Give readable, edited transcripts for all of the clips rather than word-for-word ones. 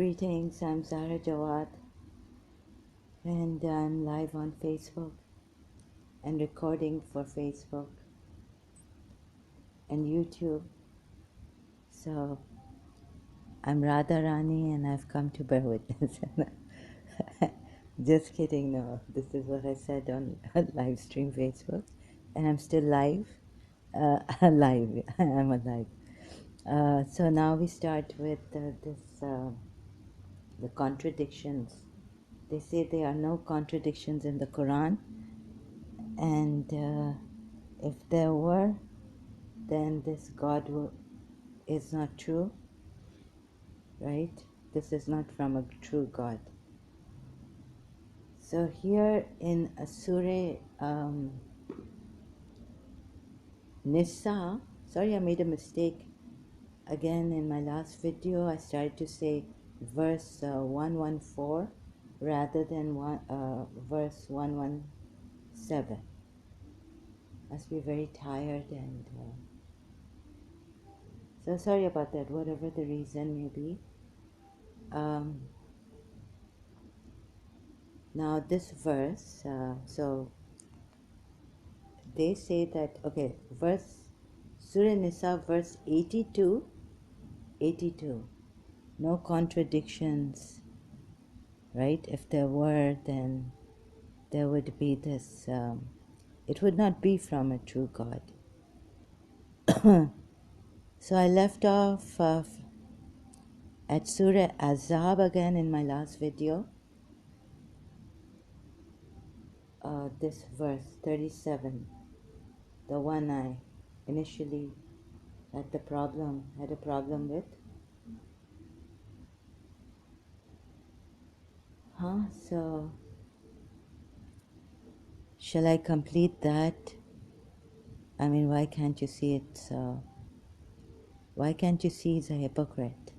Greetings, I'm Zara Jawad and I'm live on Facebook and recording for Facebook and YouTube. So I'm Radha Rani and I've come to bear witness. Just kidding, no. This is what I said on live stream Facebook and I'm still live. Alive, I'm alive. So now we start with the contradictions. They say there are no contradictions in the Quran, and if there were, then this God is not true, right? This is not from a true God. So here in Surah Nisa, sorry, I made a mistake. Again, in my last video, I started to say verse 114 rather than verse 117. Must be very tired and so sorry about that, whatever the reason may be. Now this verse, so they say that, okay, Surah Nisa verse 82, no contradictions, right? If there were, then there would be this, it would not be from a true God. So I left off at Surah Azab again in my last video. This verse 37, the one I initially had a problem with. So shall I complete that? I mean, why can't you see it? So why can't you see he's a hypocrite?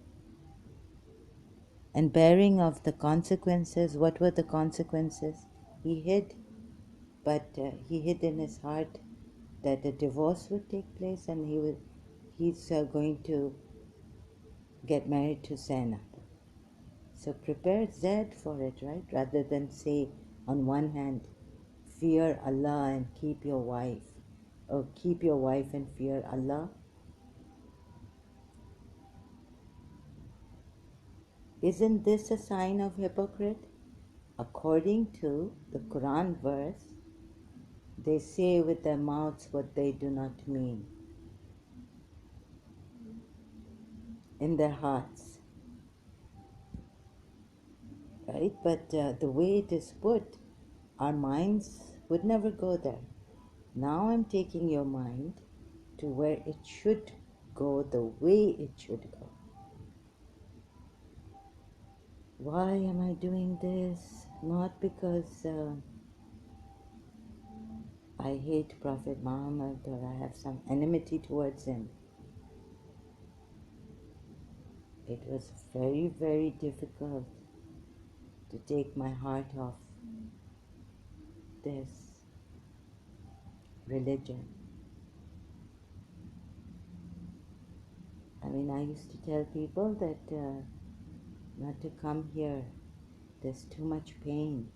And bearing of the consequences, what were the consequences? He hid, but he hid in his heart that a divorce would take place, and he's going to get married to Zainab. So prepare Z for it, right? Rather than say, on one hand, fear Allah and keep your wife, or keep your wife and fear Allah. Isn't this a sign of hypocrite? According to the Quran verse, they say with their mouths what they do not mean in their hearts, right? But the way it is put, our minds would never go there. Now I'm taking your mind to where it should go, the way it should go. Why am I doing this? Not because I hate Prophet Muhammad or I have some enmity towards him. It was very, very difficult to take my heart off this religion. I mean, I used to tell people that not to come here. There's too much pain.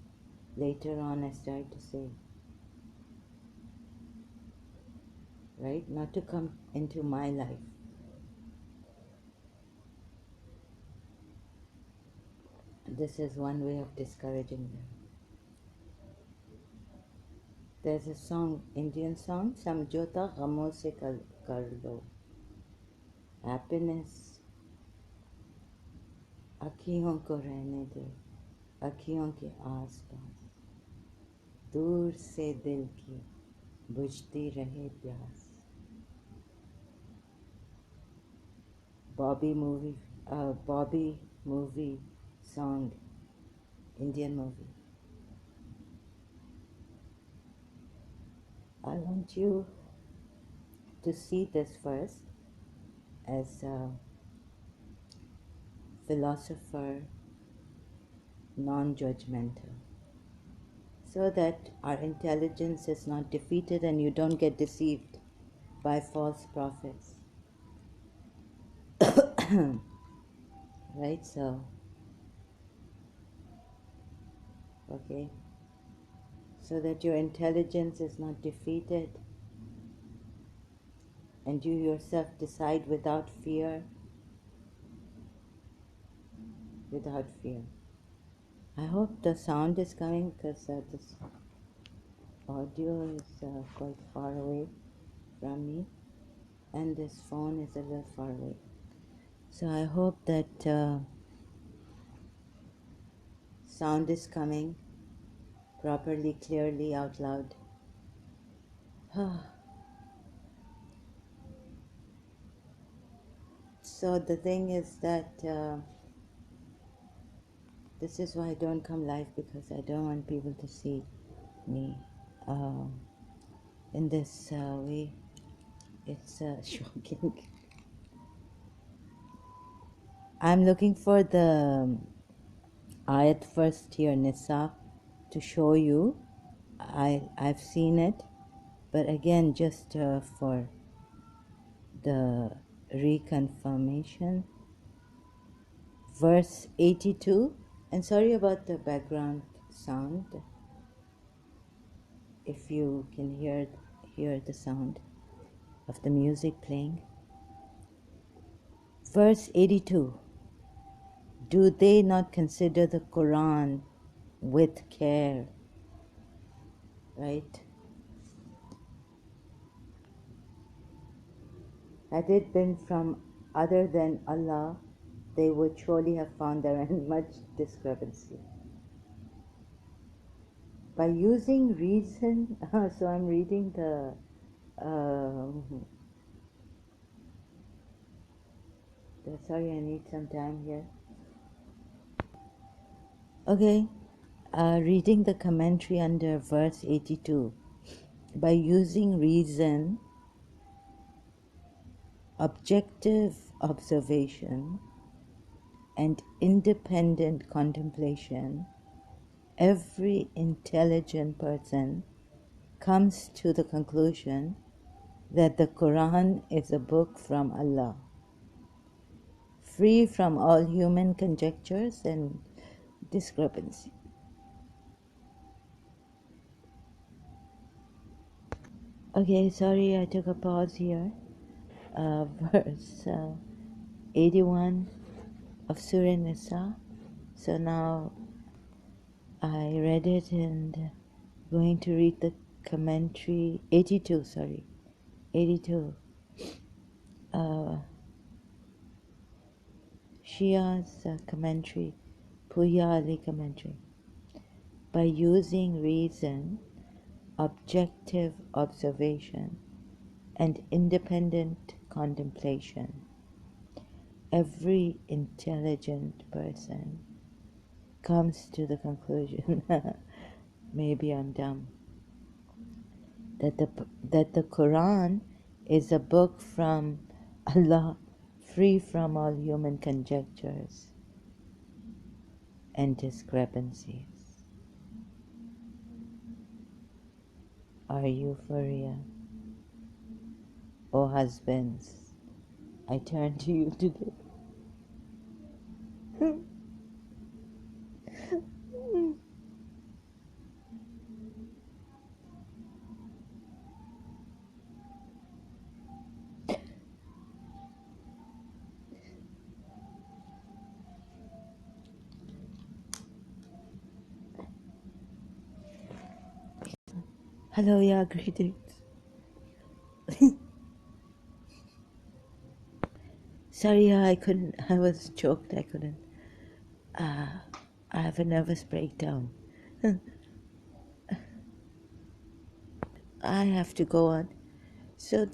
Later on, I started to say, right? Not to come into my life. This is one way of discouraging them. There's a song, Indian song, Samjhota Ghamon se kar lo. Happiness, आँखियों को रहने दे, आँखियों के आसपास, दूर से दिल की बुझती रहे प्यास. Bobby movie song, Indian movie. I want you to see this first as a philosopher, non-judgmental, so that our intelligence is not defeated and you don't get deceived by false prophets. Right? So okay? So that your intelligence is not defeated and you yourself decide without fear, without fear. I hope the sound is coming because this audio is quite far away from me and this phone is a little far away. So I hope that sound is coming properly, clearly out loud. So the thing is that this is why I don't come live, because I don't want people to see me in this way. It's shocking. I'm looking for the Ayat first here, Nisa, to show you. I've seen it, but again, just for the reconfirmation. Verse 82, and sorry about the background sound, if you can hear the sound of the music playing. Verse 82, do they not consider the Quran with care, right? Had it been from other than Allah, they would surely have found therein much discrepancy. By using reason, so I'm reading the sorry, I need some time here. Okay, reading the commentary under verse 82. By using reason, objective observation, and independent contemplation, every intelligent person comes to the conclusion that the Quran is a book from Allah, free from all human conjectures and discrepancy. Okay, sorry I took a pause here. Verse 81 of Surah Nisa. So now I read it and going to read the commentary. 82, sorry. 82. Shia's commentary, Puya commentary. By using reason, objective observation, and independent contemplation, every intelligent person comes to the conclusion, maybe I'm dumb, that the Quran is a book from Allah, free from all human conjectures and discrepancies. Are you for real? Oh husbands, I turn to you today. Hello, yeah, greetings. Sorry, I was choked, I couldn't. I have a nervous breakdown. I have to go on. So,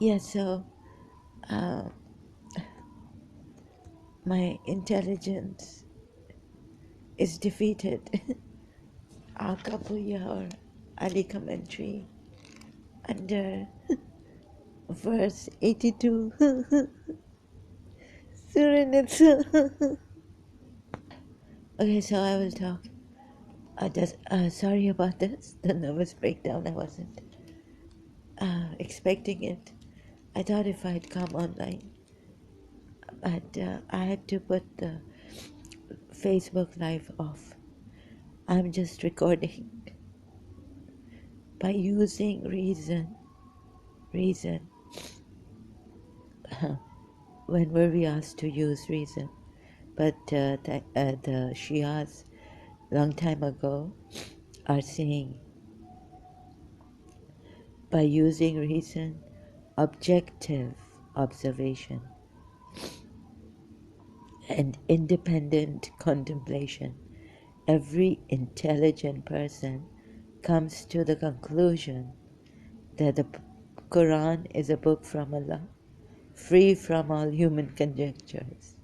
yeah, so my intelligence is defeated. Puya or Ali commentary under verse 82. Surah Nisa. Okay, so I will talk. Sorry about this, the nervous breakdown. I wasn't expecting it. I thought if I'd come online, but I had to put the Facebook Live off. I'm just recording by using reason. When were we asked to use reason? But the Shias, long time ago, are saying by using reason, objective observation, and independent contemplation, every intelligent person comes to the conclusion that the Quran is a book from Allah, free from all human conjectures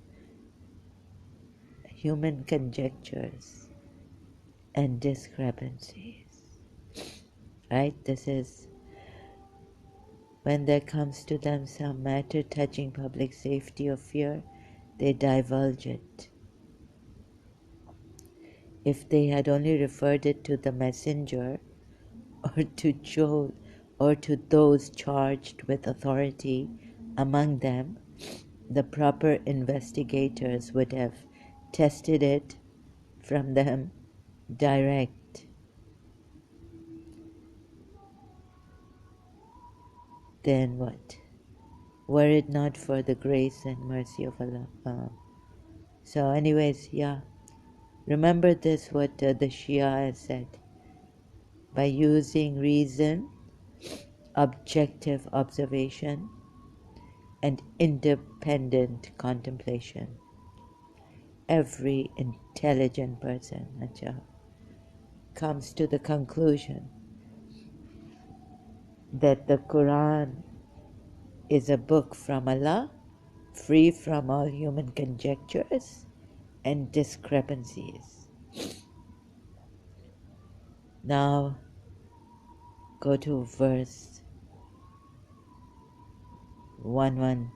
and discrepancies. Right? This is when there comes to them some matter touching public safety or fear, they divulge it. If they had only referred it to the messenger or to Joel or to those charged with authority among them, the proper investigators would have tested it from them direct. Then what? Were it not for the grace and mercy of Allah. So anyways, yeah. Remember this, what the Shia has said. By using reason, objective observation, and independent contemplation, every intelligent person comes to the conclusion that the Quran is a book from Allah, free from all human conjectures and discrepancies. Now go to verse 1:1.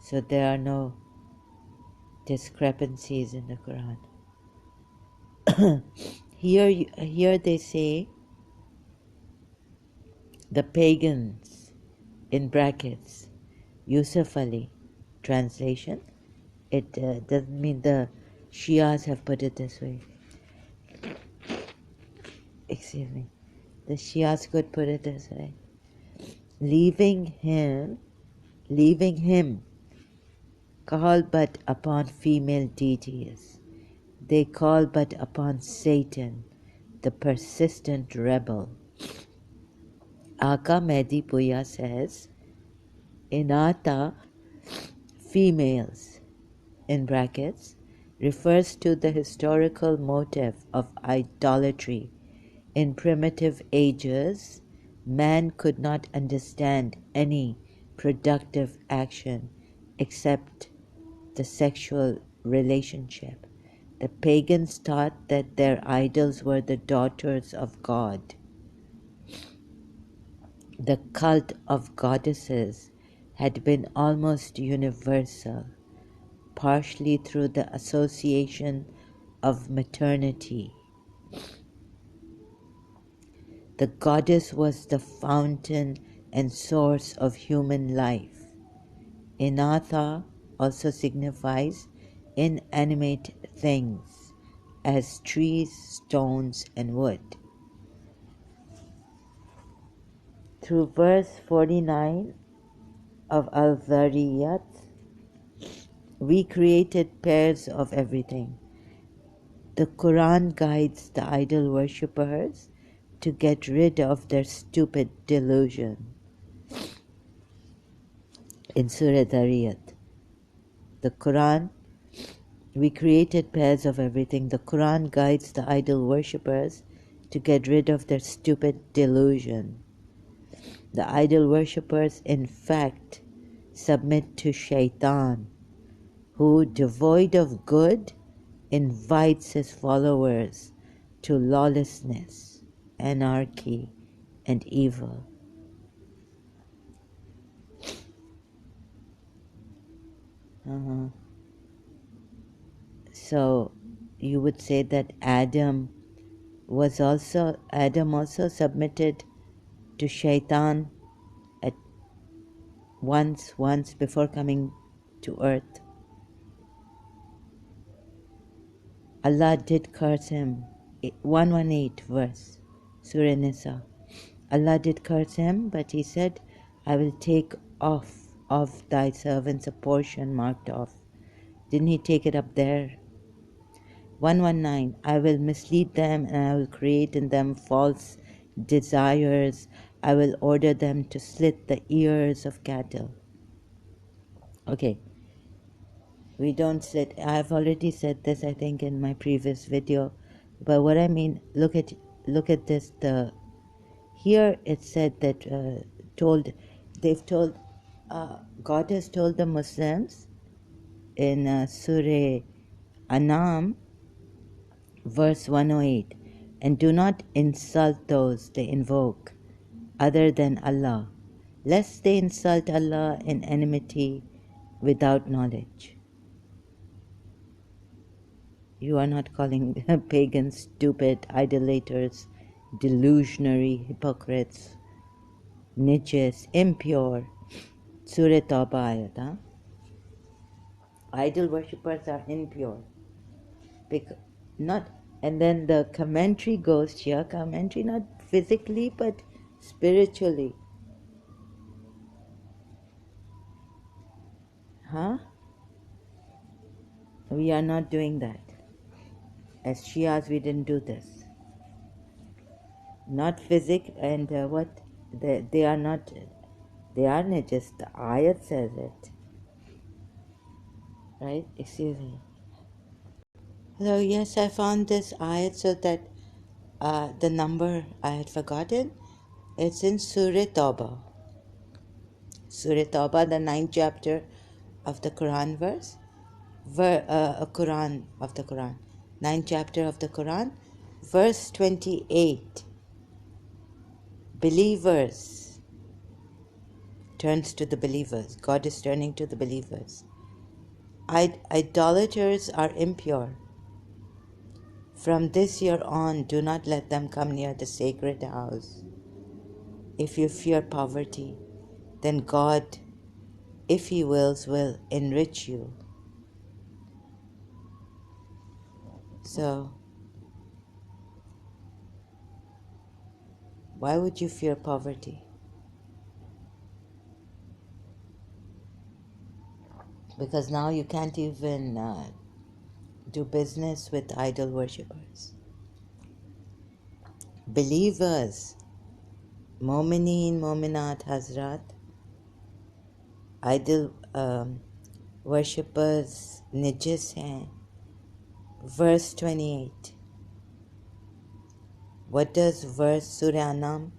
So there are no discrepancies in the Quran. Here they say the pagans, in brackets, Yusuf Ali, translation. It doesn't mean the Shias have put it this way. Excuse me. The Shias could put it this way. Leaving him, call but upon female deities. They call but upon Satan, the persistent rebel. Aka Mehdi Puya says, Inata, females, in brackets, refers to the historical motive of idolatry. In primitive ages, man could not understand any productive action except the sexual relationship. The pagans taught that their idols were the daughters of God. The cult of goddesses had been almost universal, partially through the association of maternity. The goddess was the fountain and source of human life. Inatha also signifies inanimate things, as trees, stones, and wood. Through verse 49 of Al-Zariyat, we created pairs of everything. The Quran guides the idol worshippers to get rid of their stupid delusion. In Surah Zariyat, the Quran, we created pairs of everything. The Quran guides the idol worshippers to get rid of their stupid delusion. The idol worshippers, in fact, submit to Shaitan, who, devoid of good, invites his followers to lawlessness, anarchy, and evil. So you would say that Adam also submitted to Shaitan at once before coming to earth. Allah did curse him. 118 verse, Surah Nisa. Allah did curse him, but he said, I will take off of thy servants a portion marked off. Didn't he take it up there? 119, I will mislead them and I will create in them false desires. I will order them to slit the ears of cattle. Okay, we don't slit. I've already said this, I think, in my previous video. But what I mean, look at this. Here it said that God has told the Muslims in Surah Anam, verse 108, and do not insult those they invoke other than Allah, lest they insult Allah in enmity without knowledge. You are not calling pagans stupid, idolaters, delusionary, hypocrites, niches, impure. Surah Tawbah ayat, huh? Idol worshippers are impure. Not, and then the commentary goes here, commentary not physically but spiritually. Huh? We are not doing that. As Shias, we didn't do this. Not physic and what? They are not, they are not just, the ayat says it. Right? Excuse me. Hello, yes, I found this ayat so that the number I had forgotten. It's in Surah Tawbah. Surah Tawbah, the 9th chapter of the Quran verse. Quran of the Quran. 9th chapter of the Quran, verse 28. Believers turns to the believers. God is turning to the believers. Idolaters are impure. From this year on, do not let them come near the sacred house. If you fear poverty, then God, if He wills, will enrich you. So, why would you fear poverty? Because now you can't even do business with idol worshippers. Believers, Momineen, Mominat, Hazrat, idol worshippers, Nijis hain. Verse 28. What does verse Surah Anam,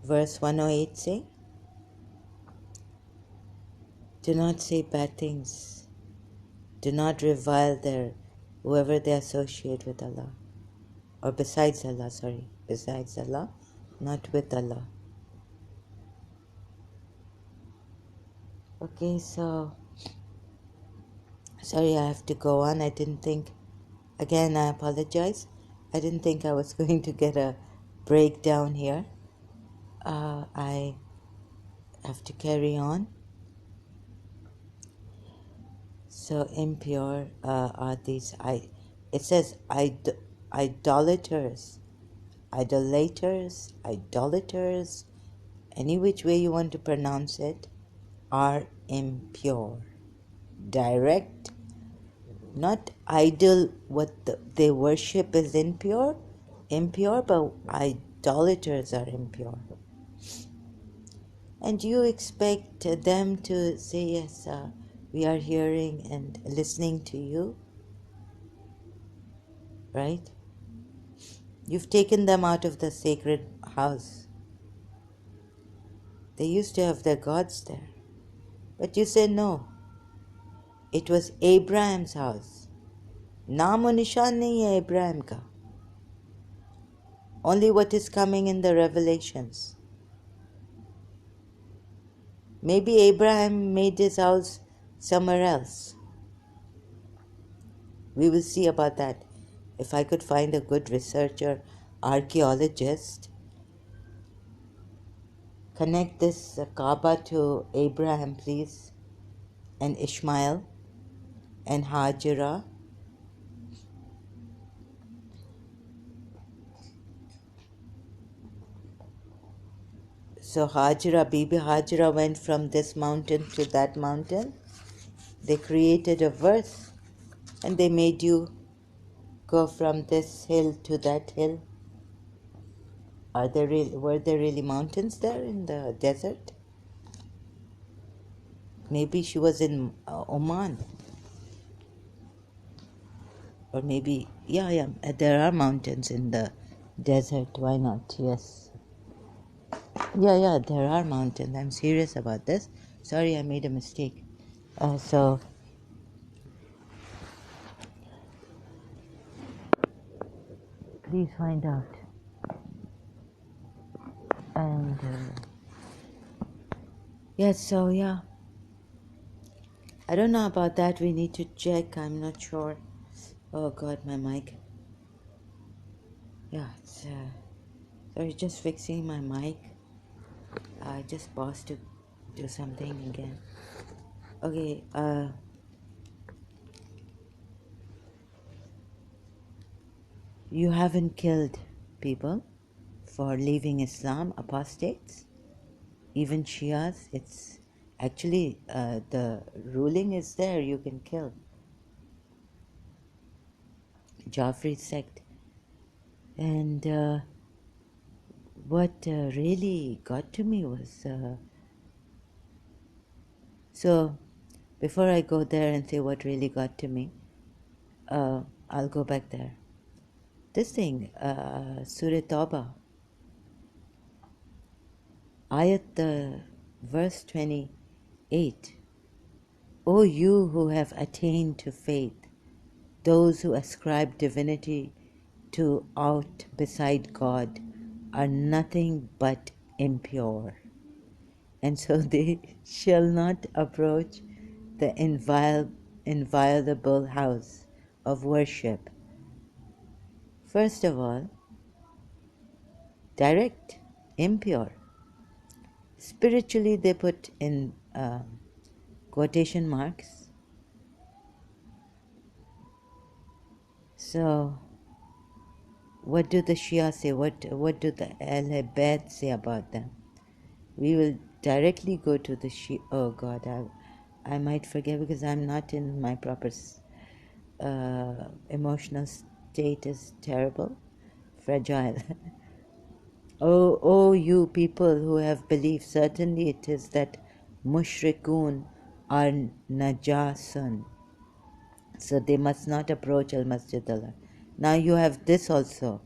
verse 108 say? Do not say bad things. Do not revile whoever they associate with Allah. Or besides Allah, besides Allah, not with Allah. Okay, so, sorry I have to go on. I didn't think, again I apologize. I didn't think I was going to get a breakdown here. I have to carry on. So impure are these, it says idolaters, any which way you want to pronounce it, are impure. Direct, not idol, what they worship is impure, but idolaters are impure. And you expect them to say, yes, we are hearing and listening to you, right? You've taken them out of the sacred house. They used to have their gods there. But you say no. It was Abraham's house. Naam o nishan nahi hai Abraham ka. Only what is coming in the revelations. Maybe Abraham made his house somewhere else. We will see about that. If I could find a good researcher, archaeologist, connect this Kaaba to Abraham, please. and Ishmael and Hajira. So Bibi Hajira went from this mountain to that mountain. They created a verse and they made you go from this hill to that hill. Were there really mountains there in the desert? Maybe she was in Oman. Or maybe, yeah, there are mountains in the desert. Why not? Yes. Yeah, there are mountains. I'm serious about this. Sorry, I made a mistake. So, please find out. And, yes, so yeah. I don't know about that. We need to check. I'm not sure. Oh, God, my mic. Yeah, it's, sorry, just fixing my mic. I just paused to do something again. Okay, you haven't killed people for leaving Islam, apostates, even Shias. It's actually the ruling is there, you can kill. Jafri sect. And what really got to me was so before I go there and say what really got to me, I'll go back there. This thing, Surah Tawbah, Ayat verse 28. O you who have attained to faith, those who ascribe divinity to aught beside God are nothing but impure, and so they shall not approach the inviolable house of worship. First of all, direct, impure. Spiritually, they put in quotation marks. So, what do the Shia say? What do the Ahl Bayt say about them? We will directly go to the Shia. Oh God, I might forget because I'm not in my proper emotional state is terrible, fragile. Oh, you people who have belief, certainly it is that mushrikun are najasun, so they must not approach al masjid Allah. Now you have this also,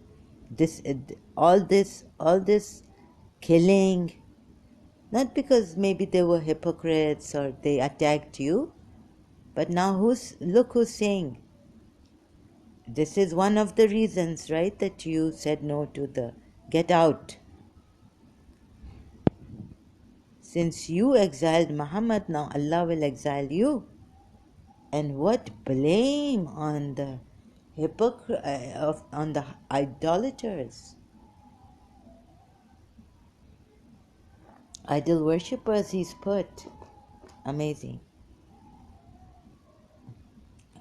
all this killing, not because maybe they were hypocrites or they attacked you, but now look who's saying. This is one of the reasons, right, that you said no to the get out. Since you exiled Muhammad, now Allah will exile you. And what blame on the on the idolaters, idol worshippers he's put. Amazing.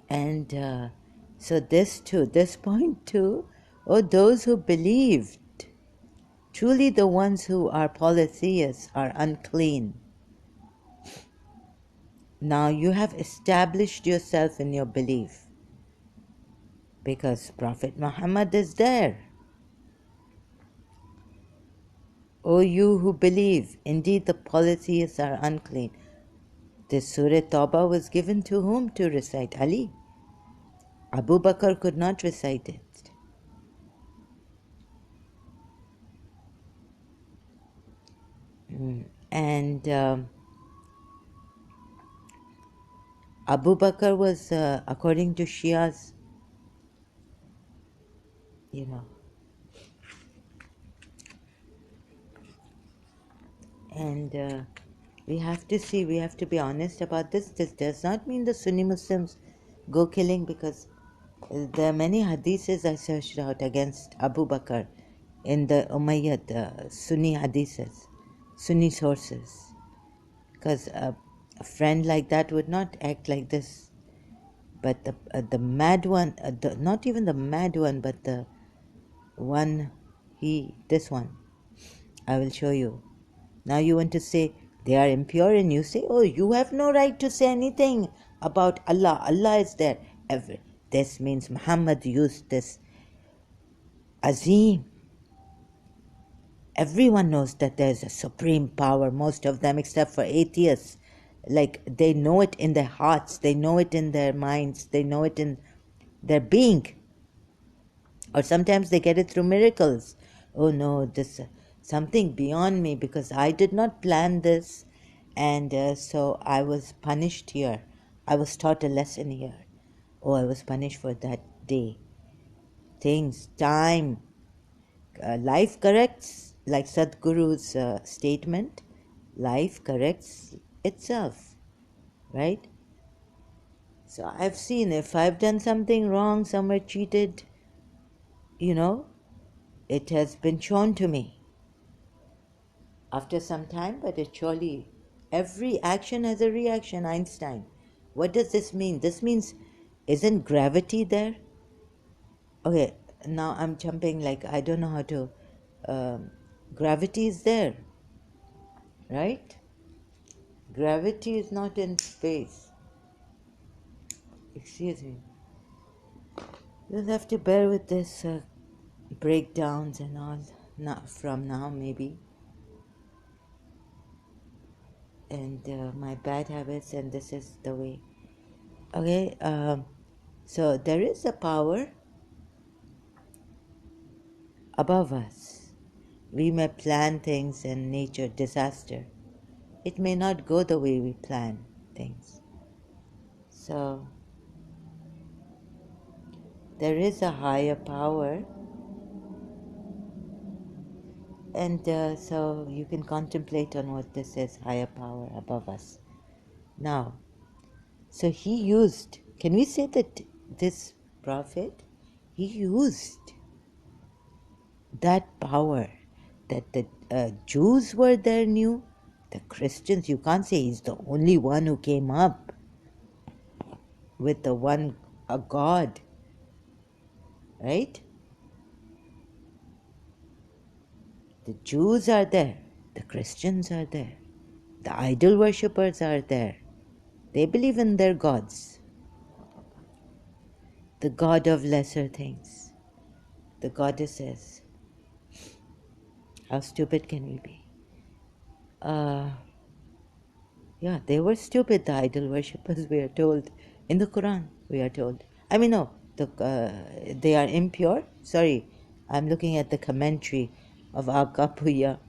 And so this point too, those who believed, truly the ones who are polytheists are unclean. Now you have established yourself in your belief because Prophet Muhammad is there. O you who believe, indeed the polytheists are unclean. This Surah Tawbah was given to whom to recite? Ali. Abu Bakr could not recite it. And Abu Bakr was, according to Shias, and we have to be honest about this. This does not mean the Sunni Muslims go killing, because there are many hadiths I searched out against Abu Bakr in the Umayyad Sunni hadiths, Sunni sources. Because A friend like that would not act like this. But the mad one, not even the mad one, but the one, this one, I will show you. Now you want to say they are impure, and you say, oh, you have no right to say anything about Allah. Allah is there. This means Muhammad used this Azim. Everyone knows that there's a supreme power, most of them, except for atheists. Like, they know it in their hearts, they know it in their minds, they know it in their being. Or sometimes they get it through miracles. Oh no, this something beyond me, because I did not plan this, and so I was punished here. I was taught a lesson here. Oh, I was punished for that day. Things, time, life corrects, like Sadhguru's statement, life corrects itself, right? So I've seen, if I've done something wrong, somewhere cheated, it has been shown to me after some time, but it surely, every action has a reaction. Einstein. What does this mean? This means, isn't gravity there? Okay, now I'm jumping, like, I don't know how to. Gravity is there, right? Gravity is not in space. Excuse me. You'll have to bear with this breakdowns and all, not from now maybe, and my bad habits, and this is the way. Okay, so there is a power above us. We may plan things in nature, disaster. It may not go the way we plan things. So there is a higher power, and so you can contemplate on what this is, higher power above us. Now, so he used, can we say that this prophet, he used that power that the Jews were there knew, the Christians, you can't say he's the only one who came up with the one, a God, right? The Jews are there, the Christians are there, the idol worshippers are there. They believe in their gods, the God of lesser things, the goddesses. How stupid can we be? Yeah, they were stupid, the idol worshippers, we are told. In the Quran, we are told. I mean, no, they are impure. Sorry, I'm looking at the commentary of Puya.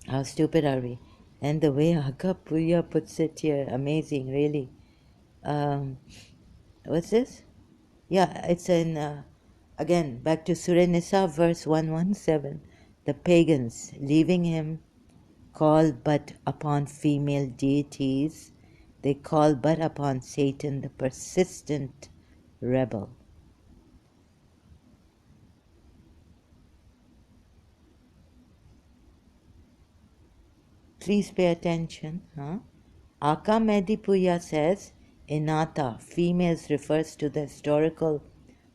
How stupid are we? And the way Puya puts it here, amazing, really. What's this? Yeah, it's in, again, back to Surah Nisa, verse 117. The pagans, leaving him, call but upon female deities. They call but upon Satan, the persistent rebel. Please pay attention. Aka Mehdi Puya says, Inata, females, refers to the historical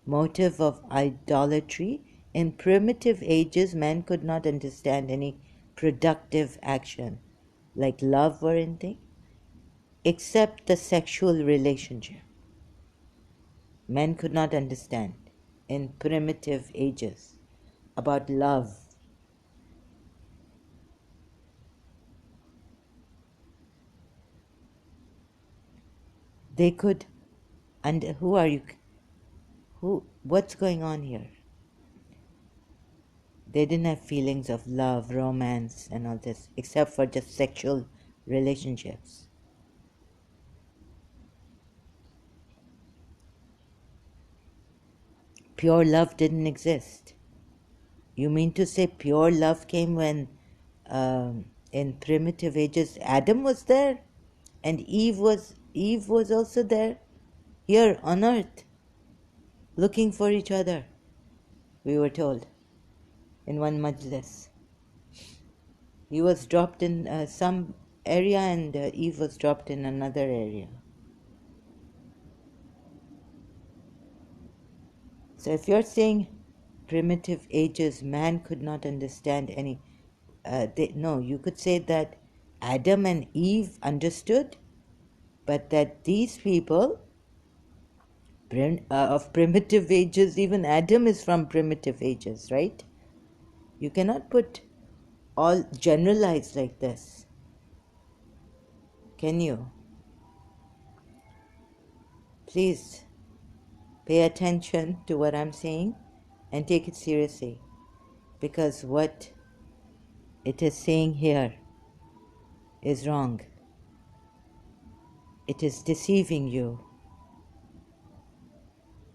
motive of idolatry. In primitive ages, men could not understand any productive action, like love or anything, except the sexual relationship. Men could not understand in primitive ages about love. They could, and who are you? What's going on here? They didn't have feelings of love, romance, and all this, except for just sexual relationships. Pure love didn't exist. You mean to say pure love came when, in primitive ages, Adam was there, and Eve was also there, here on earth, looking for each other, we were told, in one majlis. He was dropped in some area and Eve was dropped in another area. So if you're saying primitive ages, man could not understand any, no, you could say that Adam and Eve understood, but that these people of primitive ages, even Adam is from primitive ages, right? You cannot put all generalized like this, can you? Please pay attention to what I'm saying and take it seriously, because what it is saying here is wrong. It is deceiving you.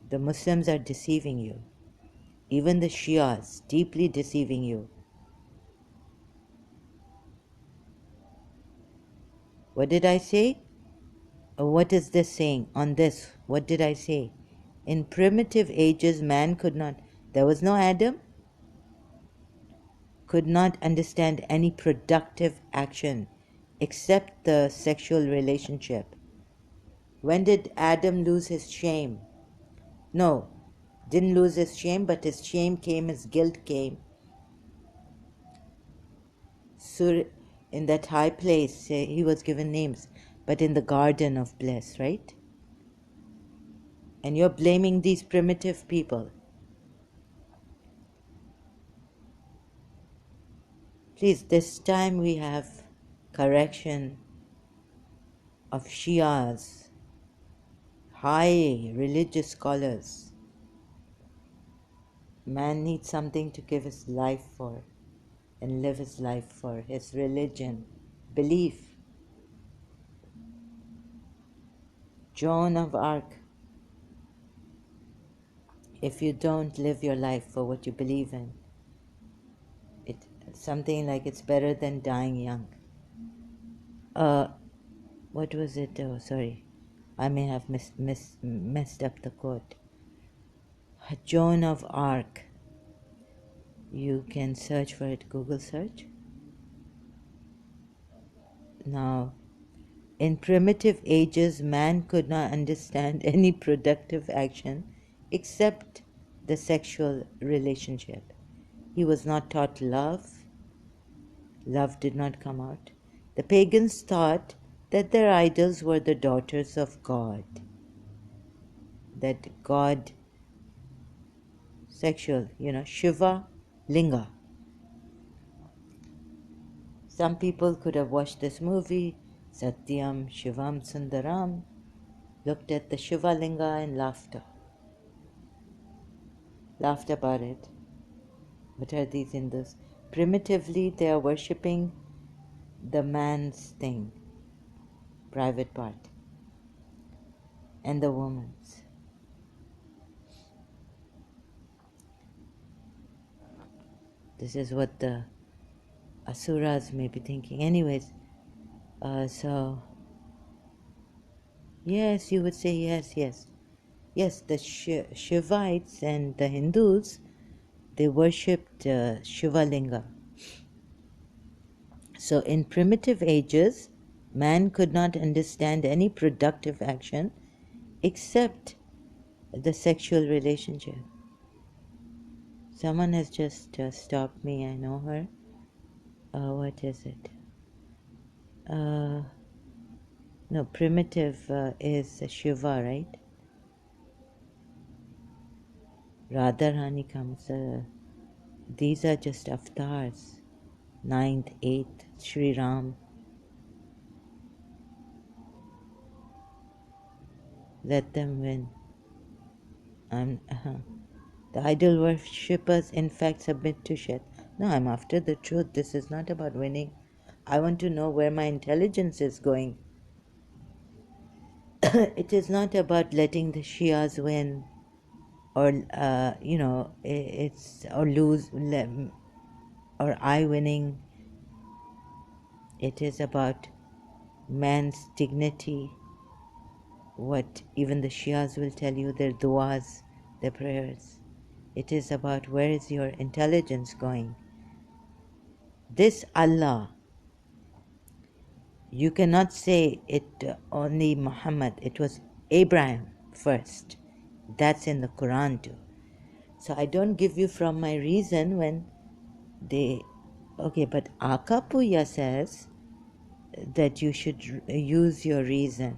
The Muslims are deceiving you. Even the Shias, deeply deceiving you. What did I say? What is this saying? On this, what did I say? In primitive ages, man could not, there was no Adam, could not understand any productive action except the sexual relationship. When did Adam lose his shame? No, didn't lose his shame, but his shame came, his guilt came. Surah, in that high place, he was given names, but in the garden of bliss, right? And you're blaming these primitive people. Please, this time we have correction of Shias, high religious scholars. Man needs something to give his life for and live his life for, his religion, belief. Joan of Arc, if you don't live your life for what you believe in, it's something like it's better than dying young. What was it? Oh, sorry. I may have messed up the quote. Joan of Arc. You can search for it, Google search. Now, in primitive ages, man could not understand any productive action except the sexual relationship. He was not taught love. Love did not come out. The pagans thought that their idols were the daughters of God. That God, sexual, Shiva, Linga. Some people could have watched this movie, Satyam Shivam Sundaram, looked at the Shiva Linga and laughed about it. What are these Hindus? Primitively, they are worshipping the man's thing, private part, and the woman's. This is what the Asuras may be thinking. Anyways, so, yes, you would say yes. Yes, the Shivites and the Hindus, they worshipped Shiva Linga. So in primitive ages, man could not understand any productive action except the sexual relationship. Someone has just stopped me. I know her. What is it? No, primitive is Shiva, right? Radharani comes. These are just avatars. 9th, 8th, Sri Ram. Let them win. The idol worshippers in fact submit to shit. No, I'm after the truth. This is not about winning. I want to know where my intelligence is going. It is not about letting the Shias win or, it's or lose or I winning. It is about man's dignity. What even the Shias will tell you, their duas, their prayers. It is about where is your intelligence going. This Allah You cannot say it only Muhammad. It was Abraham first. That's in the Quran too. So I don't give you from my reason when they. Okay, but Aka Puya says that you should use your reason.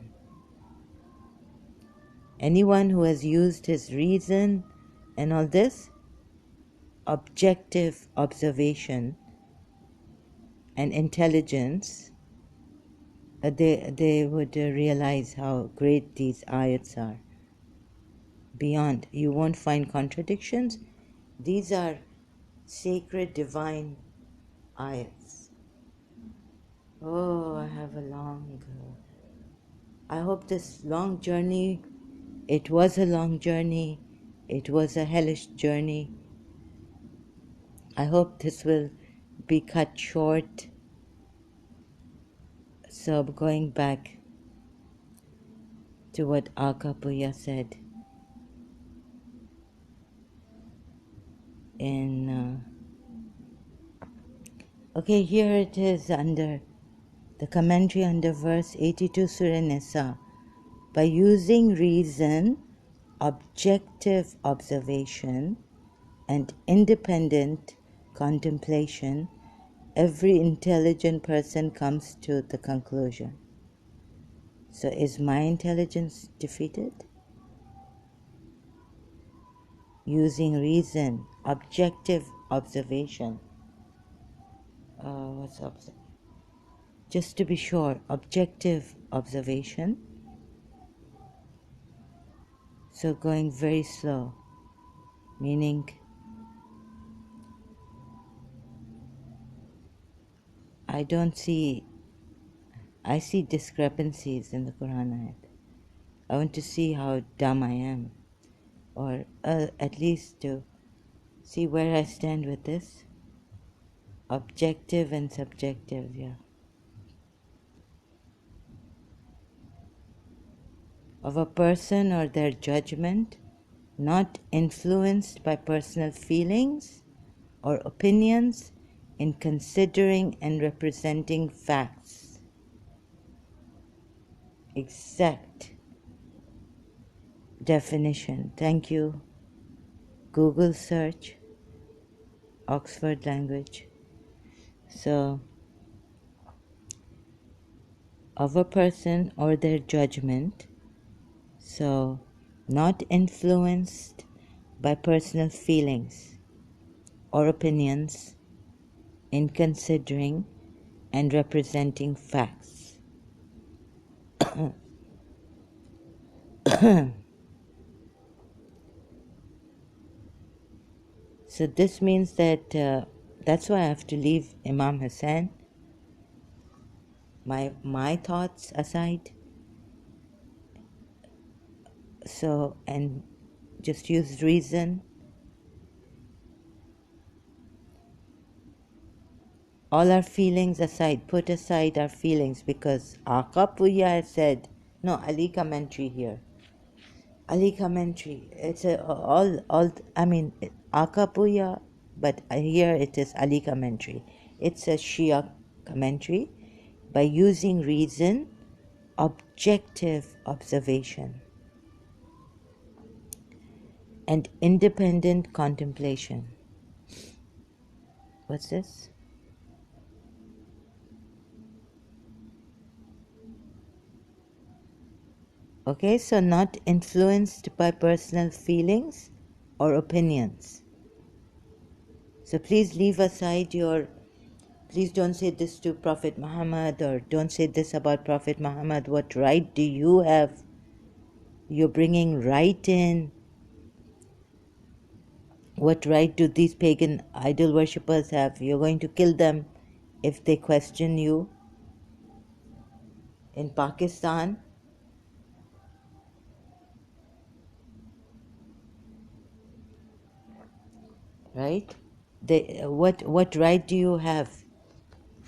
Anyone who has used his reason and all this, objective observation and intelligence, they would realize how great these ayats are. Beyond, you won't find contradictions. These are sacred divine ayats. Oh, I have a long. I hope this long journey. It was a long journey. It was a hellish journey. I hope this will be cut short. So going back to what Aka Puya said in okay, here it is under the commentary under verse 82 Surah Nisa. By using reason, objective observation, and independent contemplation, every intelligent person comes to the conclusion. So is my intelligence defeated? Using reason, objective observation. What's just to be sure, objective observation. So going very slow, meaning I see discrepancies in the Quran ayat. I want to see how dumb I am, or at least to see where I stand with this. Objective and subjective, yeah. Of a person or their judgment, not influenced by personal feelings or opinions in considering and representing facts. Exact definition. Thank you. Google search, Oxford language. So, of a person or their judgment, so not influenced by personal feelings or opinions in considering and representing facts. So this means that that's why I have to leave Imam Hussain, my thoughts aside, so and just use reason. All our feelings aside, put aside our feelings, because Aka Puya has said, no, Ali commentary here. Ali commentary. It's I mean, Aka Puya, but here it is Ali commentary. It's a Shia commentary. By using reason, objective observation, and independent contemplation. What's this? Okay, so not influenced by personal feelings or opinions. So please leave aside please don't say this to Prophet Muhammad, or don't say this about Prophet Muhammad. What right do you have? You're bringing right in. What right do these pagan idol worshippers have? You're going to kill them if they question you. In Pakistan, right? What right do you have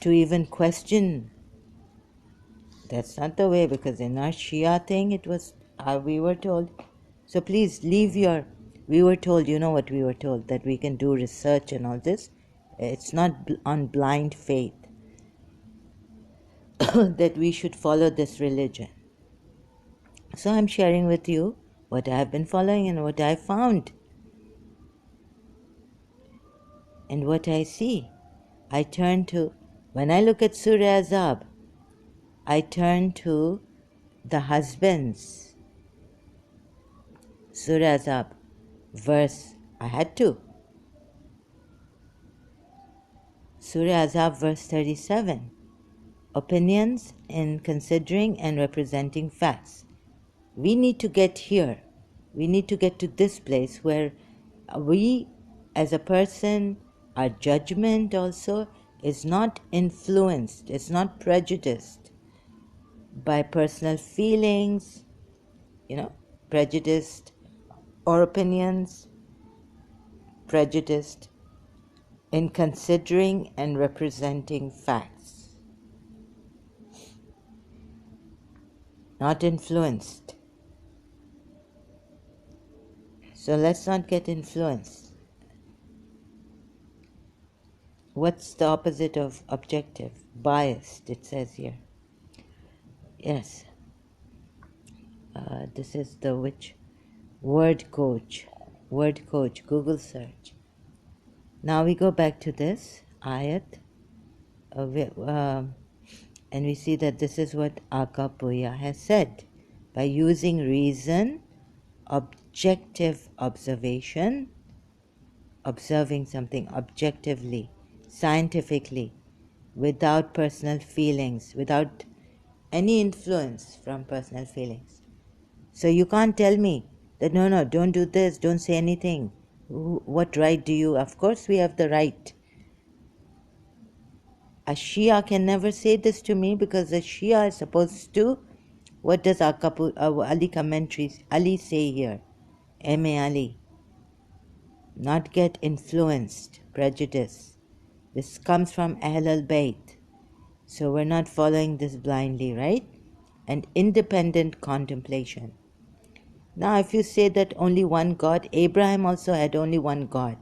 to even question? That's not the way, because in our Shia thing, it was we were told. So please leave we were told, you know what we were told, that we can do research and all this. It's not on blind faith. that we should follow this religion. So I'm sharing with you what I have been following and what I found and what I see. I turn to, when I look at Surah Azab, I turn to the husbands. Surah Azab, verse, I had to. Surah Azab, verse 37. Opinions in considering and representing facts. We need to get here. We need to get to this place where we, as a person, our judgment also is not influenced, it's not prejudiced by personal feelings, prejudiced, or opinions, prejudiced in considering and representing facts, not influenced. So let's not get influenced. What's the opposite of objective? Biased, it says here. Yes. This is the which? Word coach. Word coach, Google search. Now we go back to this ayat. And we see that this is what Puya has said. By using reason, objective observation, observing something objectively, scientifically, without personal feelings, without any influence from personal feelings. So you can't tell me that no, don't do this, don't say anything. What right do you? Of course we have the right. A Shia can never say this to me because a Shia is supposed to, what does Ali commentaries, Ali say here? M.A. Ali. Not get influenced, prejudice. This comes from Ahl al-Bayt. So we're not following this blindly, right? And independent contemplation. Now if you say that only one God, Abraham also had only one God.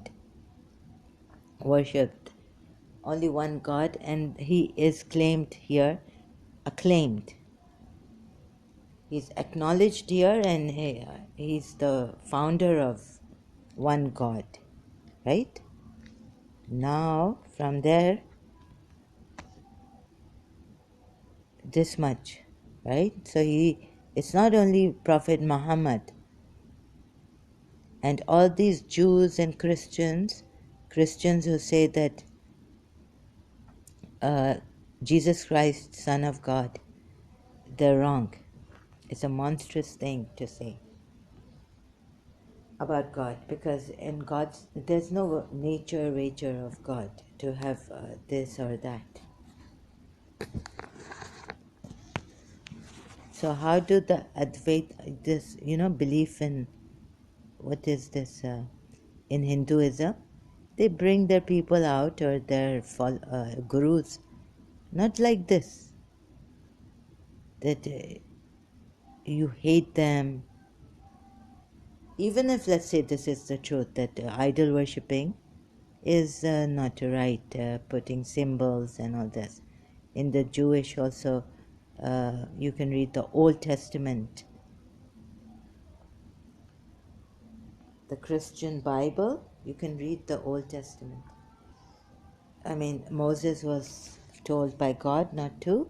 Worshipped only one God, and he is claimed here, acclaimed. He's acknowledged here, and he's the founder of one God, right? Now, from there, this much, right? So it's not only Prophet Muhammad, and all these Jews and Christians who say that Jesus Christ, Son of God, they're wrong. It's a monstrous thing to say about God, because in God's, there's no nature of God to have this or that. So how do the Advait, this, belief in, what is this, in Hinduism, they bring their people out, or their gurus, not like this, that you hate them. Even if, let's say, this is the truth, that idol worshipping is not right, putting symbols and all this. In the Jewish also, you can read the Old Testament. The Christian Bible, you can read the Old Testament. I mean, Moses was told by God not to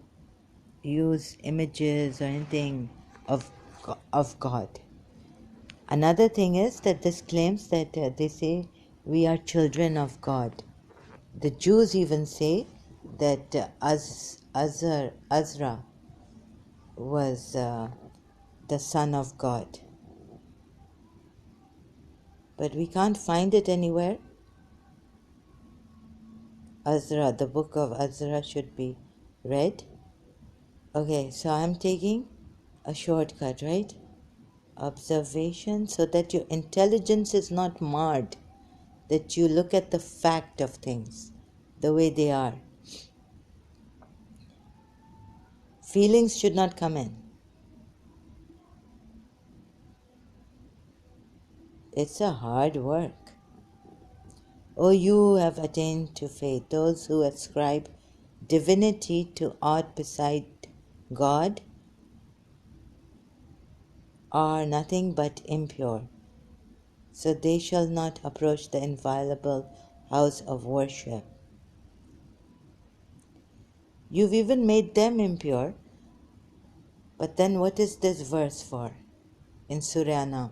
use images or anything of God. Another thing is that this claims that they say we are children of God. The Jews even say that Azra was the son of God. But we can't find it anywhere. Azra, the book of Azra should be read. Okay, so I'm taking a shortcut, right? Observation, so that your intelligence is not marred, that you look at the fact of things the way they are. Feelings should not come in. It's a hard work. Oh, you have attained to faith, those who ascribe divinity to aught beside God are nothing but impure, so they shall not approach the inviolable house of worship. You've even made them impure, but then what is this verse for in Surah Anam?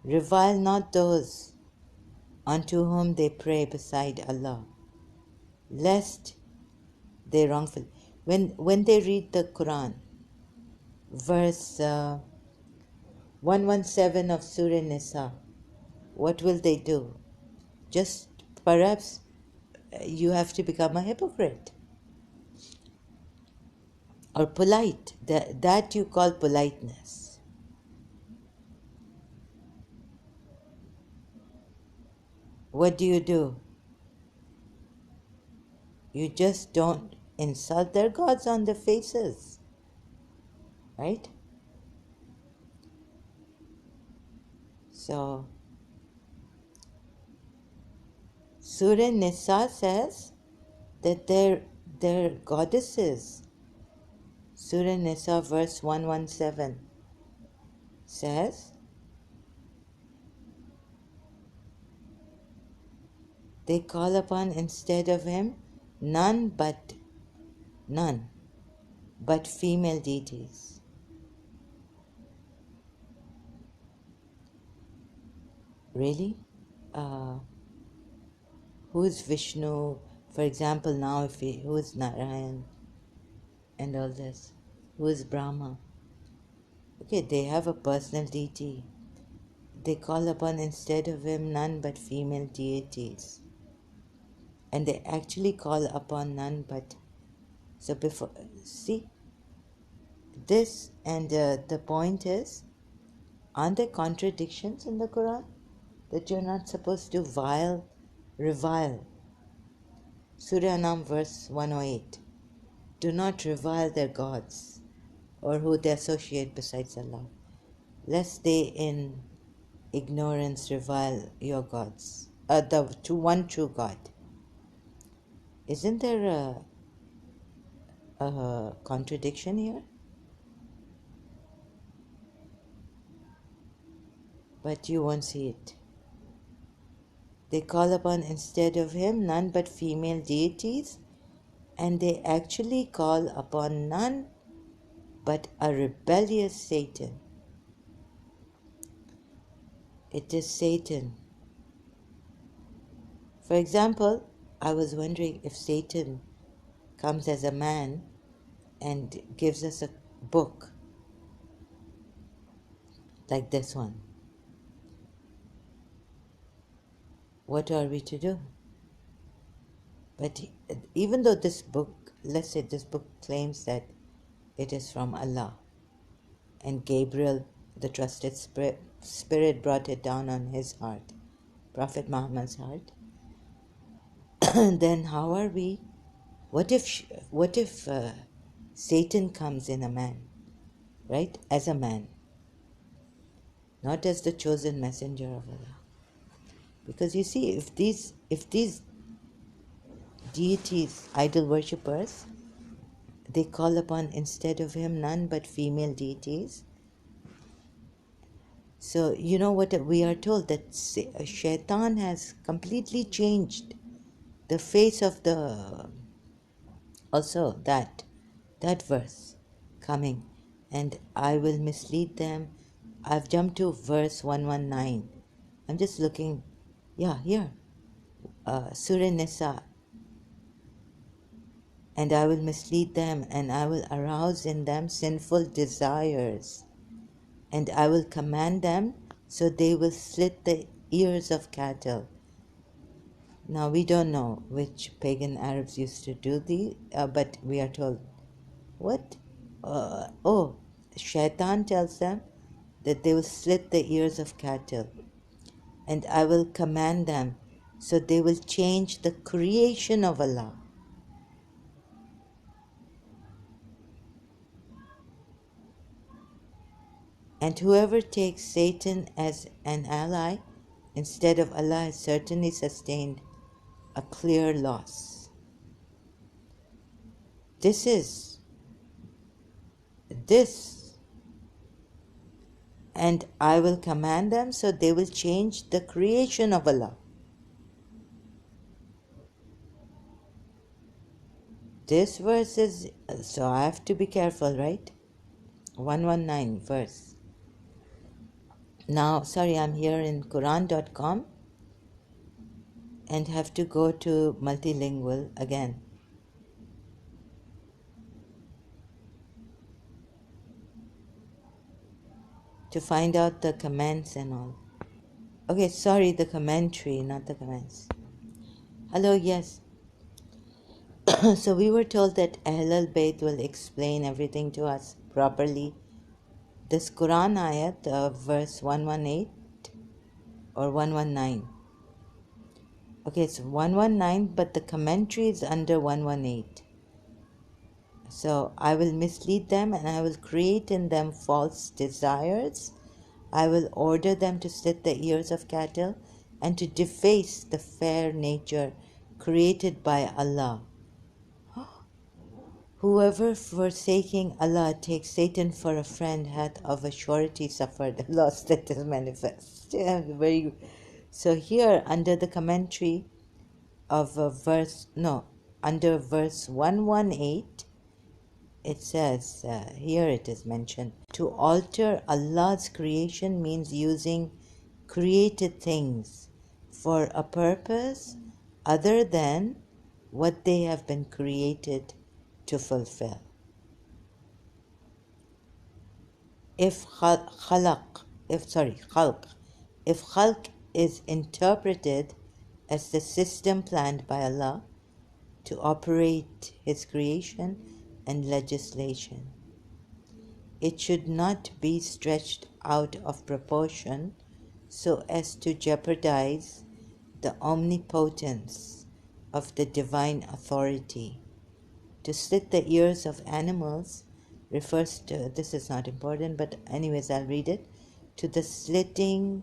Revile not those unto whom they pray beside Allah, lest they wrongfully. When they read the Quran, verse 117 of Surah Nisa, what will they do? Just perhaps you have to become a hypocrite or polite. That you call politeness. What do? You just don't insult their gods on their faces, right? So, Surah Nisa says that they're goddesses. Surah Nisa verse 117 says, they call upon instead of him none but female deities. Really? Who is Vishnu? For example, now who is Narayan and all this? Who is Brahma? Okay, they have a personal deity. They call upon instead of him none but female deities. And they actually call upon none but. So before, see, this and the point is, aren't there contradictions in the Quran? That you're not supposed to revile. Surah Anam verse 108. Do not revile their gods or who they associate besides Allah, lest they in ignorance revile your gods, the one true God. Isn't there a contradiction here? But you won't see it. They call upon instead of him none but female deities, and they actually call upon none but a rebellious Satan. It is Satan. For example, I was wondering if Satan comes as a man and gives us a book like this one. What are we to do? But even though this book, let's say this book claims that it is from Allah, and Gabriel, the trusted spirit, brought it down on his heart, Prophet Muhammad's heart, then how are we? What if Satan comes in a man, right? As a man, not as the chosen messenger of Allah. Because you see, if these deities, idol worshippers, they call upon instead of him none but female deities. So you know what we are told, that Shaitan has completely changed the face of the, also that verse coming, and I will mislead them. I've jumped to verse 119. I'm just looking, here, Surah Nisa. And I will mislead them, and I will arouse in them sinful desires, and I will command them so they will slit the ears of cattle. Now we don't know which pagan Arabs used to do but we are told, what? Shaitan tells them that they will slit the ears of cattle, and I will command them so they will change the creation of Allah. And whoever takes Satan as an ally instead of Allah is certainly sustained a clear loss. This, and I will command them so they will change the creation of Allah. This verse is, so I have to be careful, right? 119 verse. Now, sorry, I'm here in Quran.com and have to go to multilingual again. To find out the comments and all. Okay, sorry, the commentary, not the comments. Hello, yes. So we were told that Ahl al-Bayt will explain everything to us properly. This Quran ayat, verse 118 or 119. Okay, it's 119, but the commentary is under 118. So I will mislead them and I will create in them false desires. I will order them to slit the ears of cattle and to deface the fair nature created by Allah. Whoever forsaking Allah takes Satan for a friend hath of a surety suffered the loss that is manifest. Yeah, so here under the commentary of under verse 118, it says, here it is mentioned, to alter Allah's creation means using created things for a purpose other than what they have been created to fulfill. If khalq is interpreted as the system planned by Allah to operate His creation and legislation, it should not be stretched out of proportion so as to jeopardize the omnipotence of the divine authority. To slit the ears of animals refers to, this is not important, but anyways I'll read it, to the slitting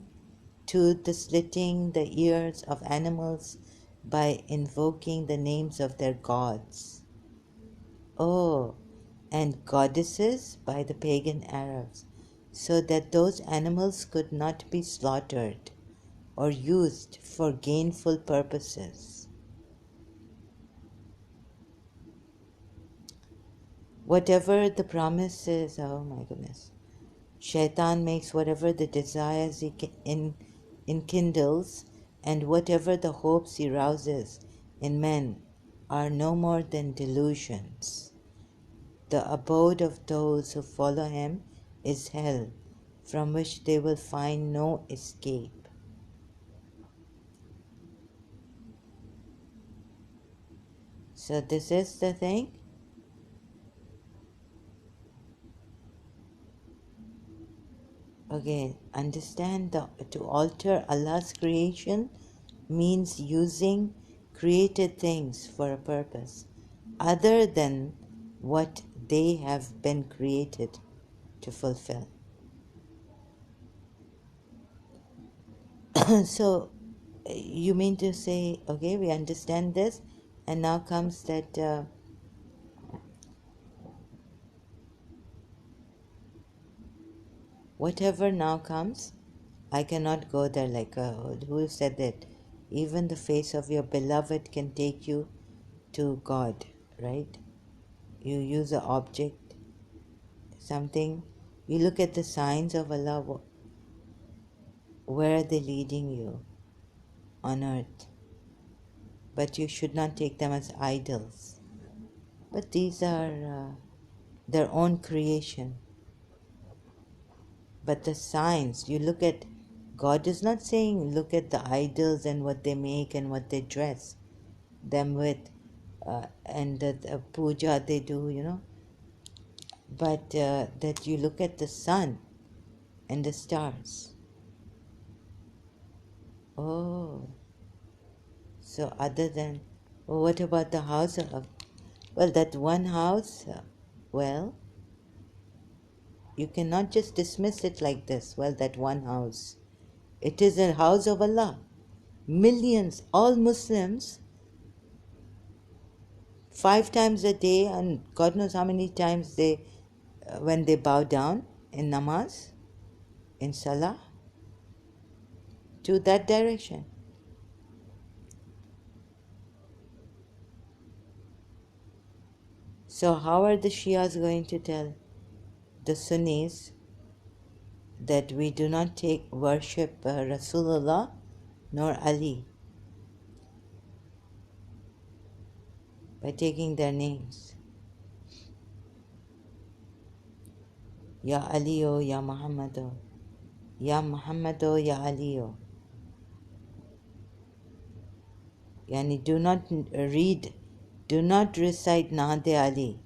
the ears of animals by invoking the names of their gods. Oh, and goddesses by the pagan Arabs, so that those animals could not be slaughtered or used for gainful purposes. Whatever the promise is, oh my goodness, Shaitan makes whatever the desires he enkindles and whatever the hopes he rouses in men are no more than delusions. The abode of those who follow him is hell, from which they will find no escape. So this is the thing. Okay, understand to alter Allah's creation means using created things for a purpose other than what they have been created to fulfill. So you mean to say, okay, we understand this, and now comes that whatever now comes, I cannot go there like, who said that? Even the face of your beloved can take you to God, right? You use an object, something, you look at the signs of Allah, where are they leading you on earth? But you should not take them as idols. But these are their own creation. But the signs, you look at, God is not saying look at the idols and what they make and what they dress them with, and the puja they do, but that you look at the sun and the stars. Oh, so other than, what about the house of, well, that one house, well, you cannot just dismiss it like this. Well, that one house. It is a house of Allah. Millions, all Muslims 5 times a day, and God knows how many times they, when they bow down in namaz, in salah, to that direction. So how are the Shias going to tell the Sunnis that we do not take worship Rasulullah nor Ali by taking their names? Ya Aliyo, Ya Muhammado, Ya Muhammado, Ya Aliyo. Yani do not read, do not recite Naad Ali.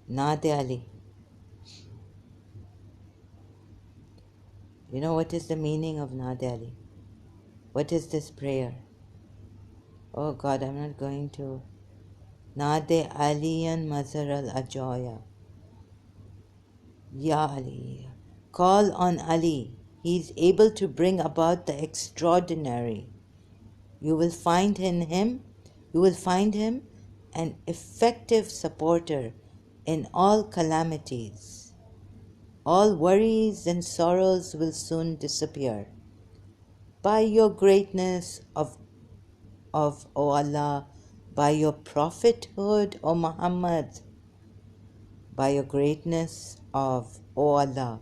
Naad Ali. You know what is the meaning of Naad Ali? What is this prayer? Oh God, I'm not going to. Naade Aliyan Mazhar al Ajoya. Ya Ali. Call on Ali. He is able to bring about the extraordinary. You will find in him, you will find him an effective supporter in all calamities. All worries and sorrows will soon disappear. By your greatness of O Allah, by your prophethood, O Muhammad, by your greatness of O Allah,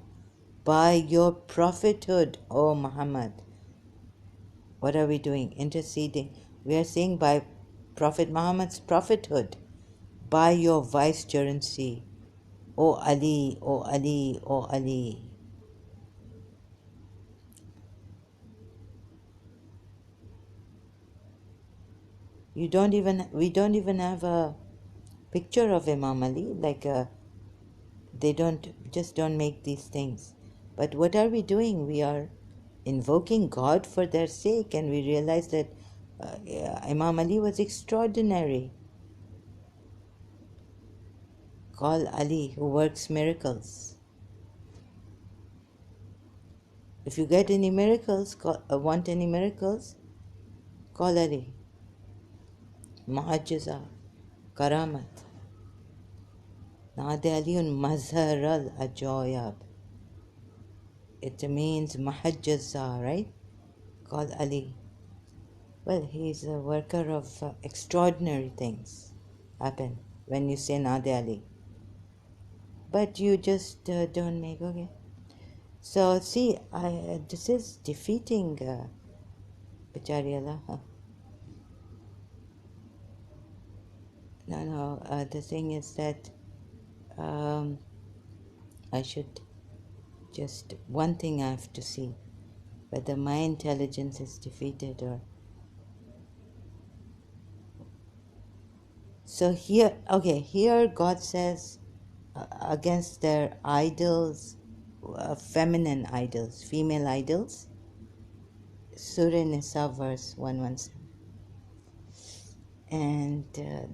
by your prophethood, O Muhammad. What are we doing? Interceding. We are saying by Prophet Muhammad's prophethood, by your vicegerency, O Ali, O Ali, O Ali. We don't even have a picture of Imam Ali, like they don't make these things. But what are we doing? We are invoking God for their sake, and we realize that Imam Ali was extraordinary. Call Ali, who works miracles. If you get any miracles, want any miracles, call Ali. Mu'ajiza, Karamat. Naade Aliun Mazhar al Ajoyab. It means Mahajjaza, right? Call Ali. Well, he's a worker of extraordinary things happen when you say Naade Ali. But you just don't make, okay. So see, this is defeating Bichari Allah. Huh? No, the thing is that I should just, one thing I have to see, whether my intelligence is defeated or. So here, okay, here God says against their idols, feminine idols, female idols, Surah Nisa verse 117. And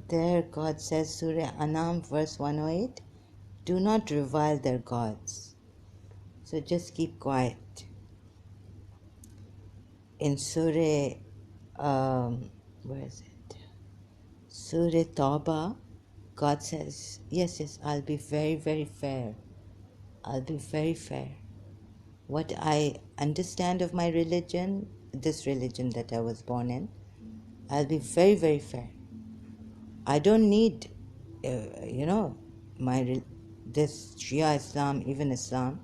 there God says, Surah Anam verse 108, do not revile their gods. So just keep quiet. In Surah, where is it? Surah Tawbah, God says, yes, I'll be very, very fair. I'll be very fair. What I understand of my religion, this religion that I was born in, I'll be very, very fair. I don't need, this Shia Islam, even Islam.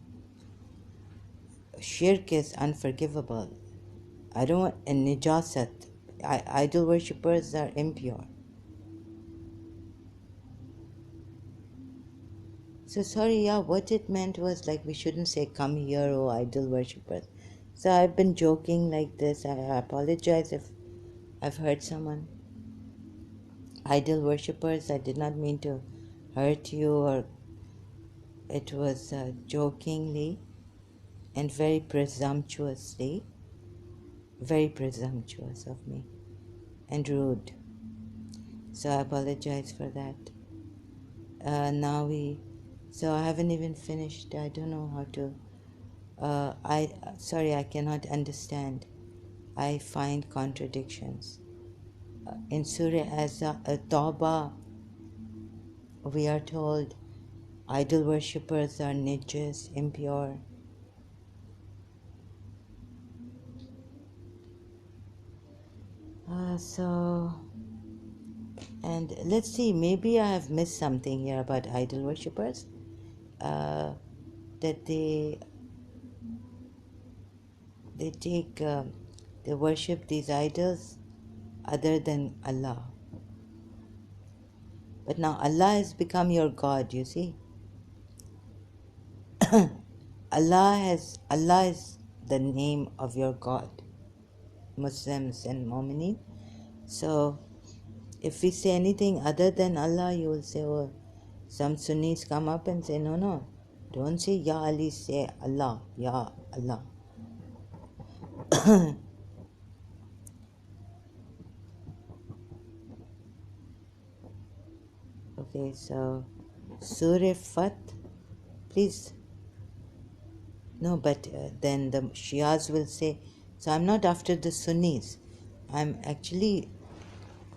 Shirk is unforgivable. I don't want, and Nijasat. Idol worshippers are impure. So sorry, what it meant was like we shouldn't say come here, oh idol worshippers. So I've been joking like this. I apologize if I've hurt someone. Idol worshippers, I did not mean to hurt you, or it was jokingly and very presumptuous of me and rude. So I apologize for that. So I haven't even finished. I don't know how to. I cannot understand I find contradictions. In Surah Tawbah, we are told idol worshippers are najis, impure. And let's see, maybe I have missed something here about idol worshippers. That they take, they worship these idols other than Allah. But now Allah has become your God, you see. Allah is the name of your God, Muslims and Mu'mineen. So if we say anything other than Allah, you will say, oh, some Sunnis come up and say, no, don't say Ya Ali, say Allah, Ya Allah. Okay, so Surah Fat, please. No, but then the Shias will say, so I'm not after the Sunnis. I'm actually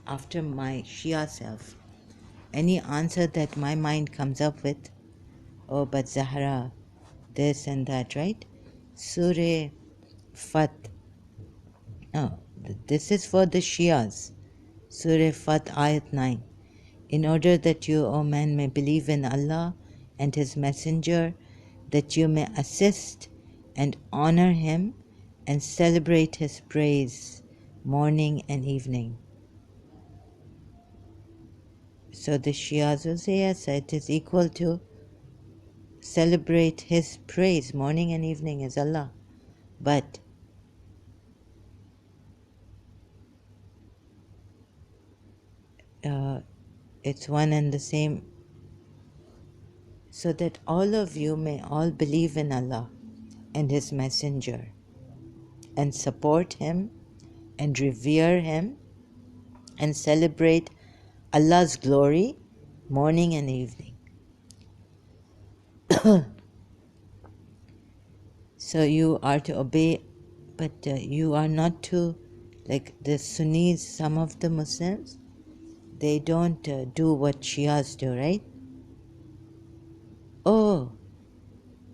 after my Shia self. Any answer that my mind comes up with, oh, but Zahra, this and that, right? Surah Fat. No, this is for the Shias. Surah Fat, Ayat 9. In order that you, O man, may believe in Allah and His Messenger, that you may assist and honor Him and celebrate His praise morning and evening. So the Shias will say, yes, it is equal to celebrate His praise morning and evening as Allah. But it's one and the same, so that all of you may all believe in Allah and His Messenger and support Him and revere Him and celebrate Allah's glory morning and evening. So you are to obey, but you are not to, like the Sunnis, some of the Muslims, they don't do what Shias do, right? Oh,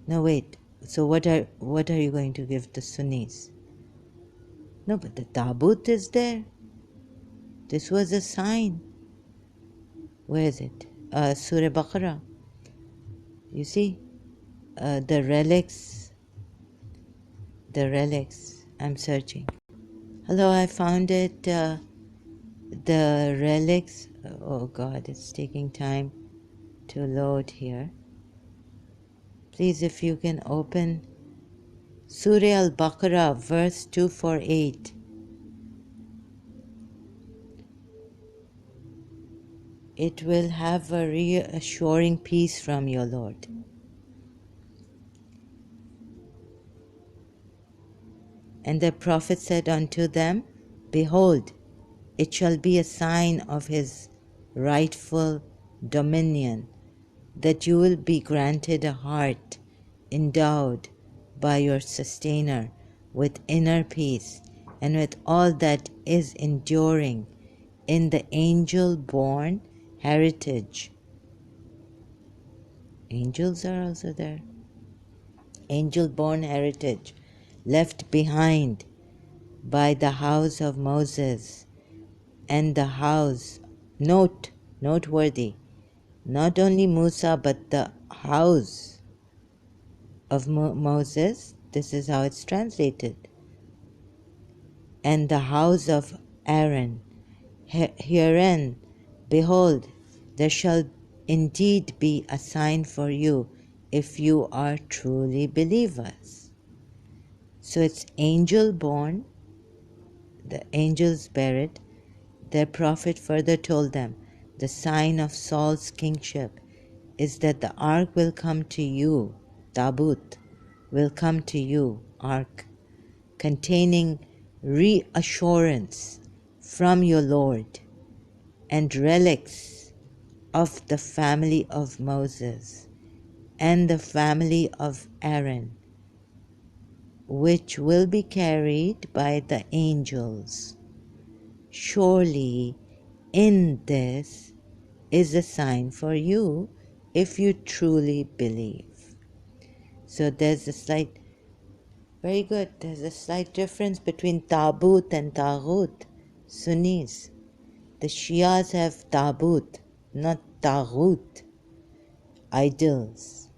no, wait. So what are you going to give the Sunnis? No, but the Tabut is there. This was a sign. Where is it? Surah Baqarah. You see, the relics. I'm searching. Hello, I found it. The relics. Oh God, it's taking time to load here. Please, if you can open Surah Al-Baqarah, verse 248. It will have a reassuring peace from your Lord. And the Prophet said unto them, behold, it shall be a sign of His rightful dominion, that you will be granted a heart endowed by your sustainer with inner peace and with all that is enduring in the angel-born heritage. Angels are also there. Angel-born heritage left behind by the house of Moses and the house, noteworthy, not only Musa but the house of Moses, this is how it's translated, and the house of Aaron. Herein, behold, there shall indeed be a sign for you if you are truly believers. So it's angel born, the angels bear it. Their prophet further told them, the sign of Saul's kingship is that the ark will come to you, Tabut will come to you, ark, containing reassurance from your Lord and relics of the family of Moses and the family of Aaron. which will be carried by the angels. Surely in this is a sign for you if you truly believe. So there's a slight, very good, there's a slight difference between Tabut and Taghut, Sunnis. The Shias have Tabut, not Taghut, idols.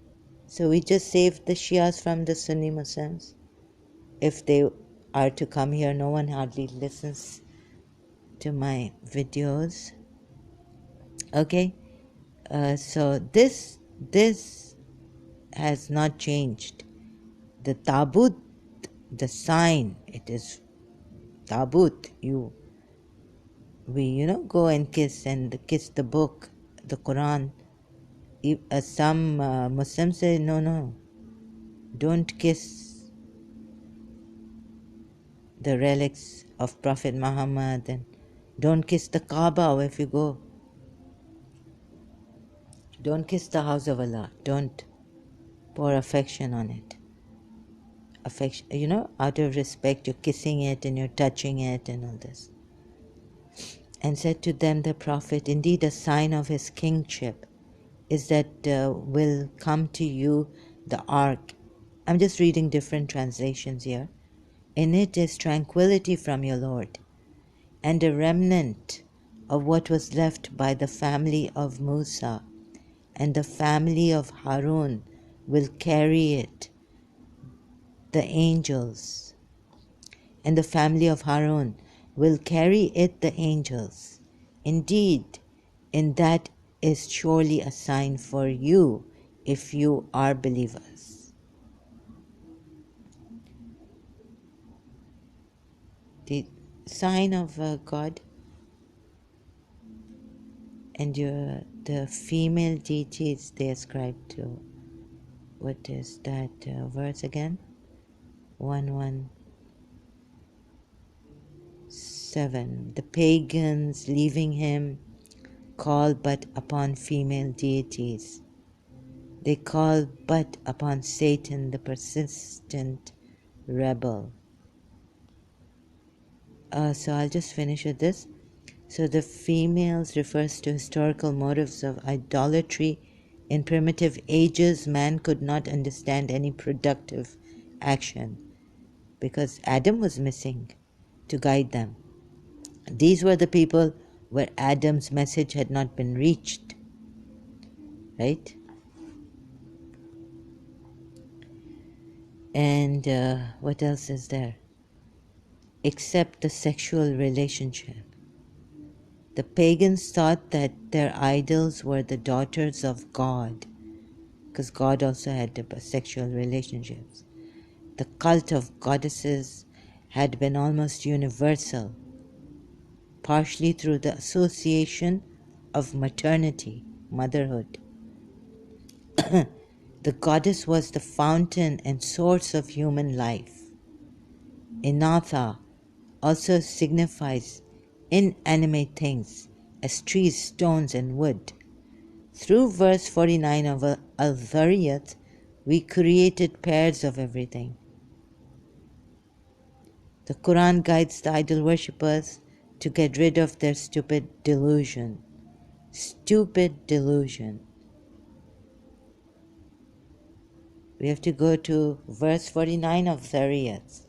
So we just saved the Shias from the Sunni Muslims. If they are to come here, no one hardly listens to my videos. Okay, so this has not changed. The tabut, the sign, it is tabut. We go and kiss the book, the Quran. Some Muslims say no, don't kiss the relics of Prophet Muhammad, and don't kiss the Kaaba if you go. Don't kiss the house of Allah. Don't pour affection on it. Affection, out of respect, you're kissing it and you're touching it and all this. And said to them the Prophet, indeed a sign of his kingship is that will come to you the ark. I'm just reading different translations here. In it is tranquility from your Lord, and a remnant of what was left by the family of Musa, and the family of Harun will carry it, the angels, and the family of Harun will carry it, the angels. Indeed, in that is surely a sign for you if you are believers. The sign of God and the female deities they ascribe to. What is that verse again? 117. The pagans, leaving him, call but upon female deities. They call but upon Satan, the persistent rebel. So I'll just finish with this. So the females refers to historical motives of idolatry. In primitive ages, man could not understand any productive action because Adam was missing to guide them. These were the people where Adam's message had not been reached, right? And what else is there? Except the sexual relationship. The pagans thought that their idols were the daughters of God, because God also had sexual relationships. The cult of goddesses had been almost universal, partially through the association of maternity, motherhood. The goddess was the fountain and source of human life. Inatha also signifies inanimate things as trees, stones, and wood. Through verse 49 of Al-Dhariyat, we created pairs of everything. The Quran guides the idol worshippers to get rid of their stupid delusion. Stupid delusion. We have to go to verse 49 of Dhariyat.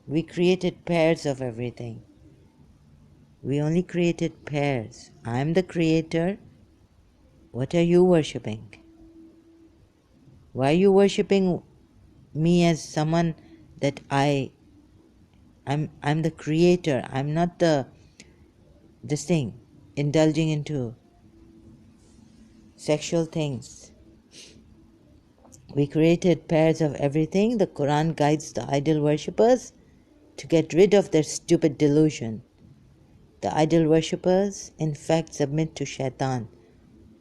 We created pairs of everything. We only created pairs. I'm the creator. What are you worshipping? Why are you worshipping me as someone that I'm the creator. I'm not this thing, indulging into sexual things. We created pairs of everything. The Quran guides the idol worshippers to get rid of their stupid delusion. The idol worshippers, in fact, submit to Shaitan,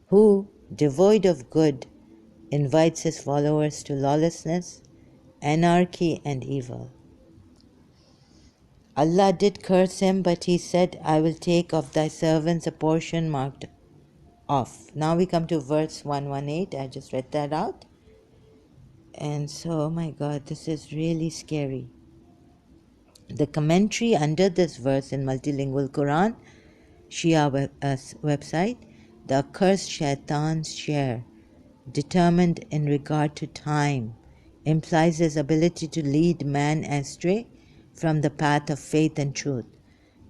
who, devoid of good, invites his followers to lawlessness, anarchy, and evil. Allah did curse him, but he said, I will take of thy servants a portion marked off. Now we come to verse 118. I just read that out. And so, oh my God, this is really scary. The commentary under this verse in Multilingual Quran, Shia website, the accursed shaitan's share, determined in regard to time, implies his ability to lead man astray from the path of faith and truth.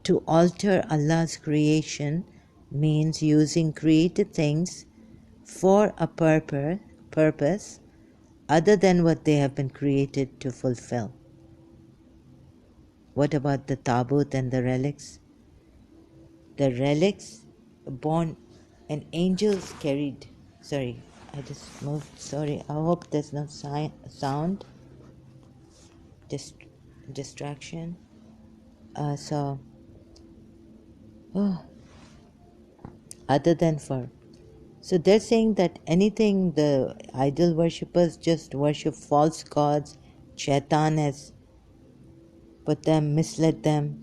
To alter Allah's creation means using created things for a purpose other than what they have been created to fulfill. What about the tabut and the relics? The relics born and angels carried. Sorry, I just moved. Sorry, I hope there's no sound distraction. So, other than for. So they're saying that anything the idol worshippers just worship false gods, Shaitan has misled them,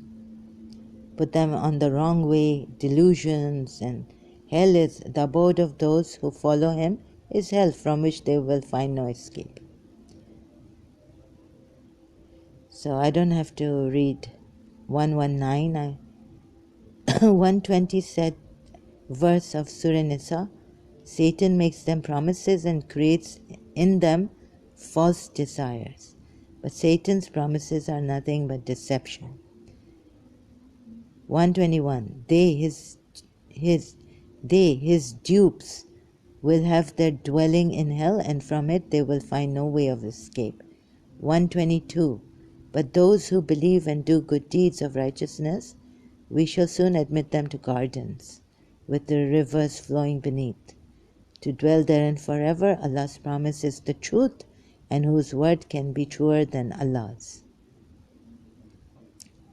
put them on the wrong way, delusions, and hell is the abode of those who follow him is hell from which they will find no escape. So I don't have to read 119. 120 said verse of Surah Nisa, Satan makes them promises and creates in them false desires. But Satan's promises are nothing but deception. 121. His dupes, will have their dwelling in hell, and from it they will find no way of escape. 122. But those who believe and do good deeds of righteousness, we shall soon admit them to gardens, with the rivers flowing beneath, to dwell therein forever. Allah's promise is the truth, and whose word can be truer than Allah's.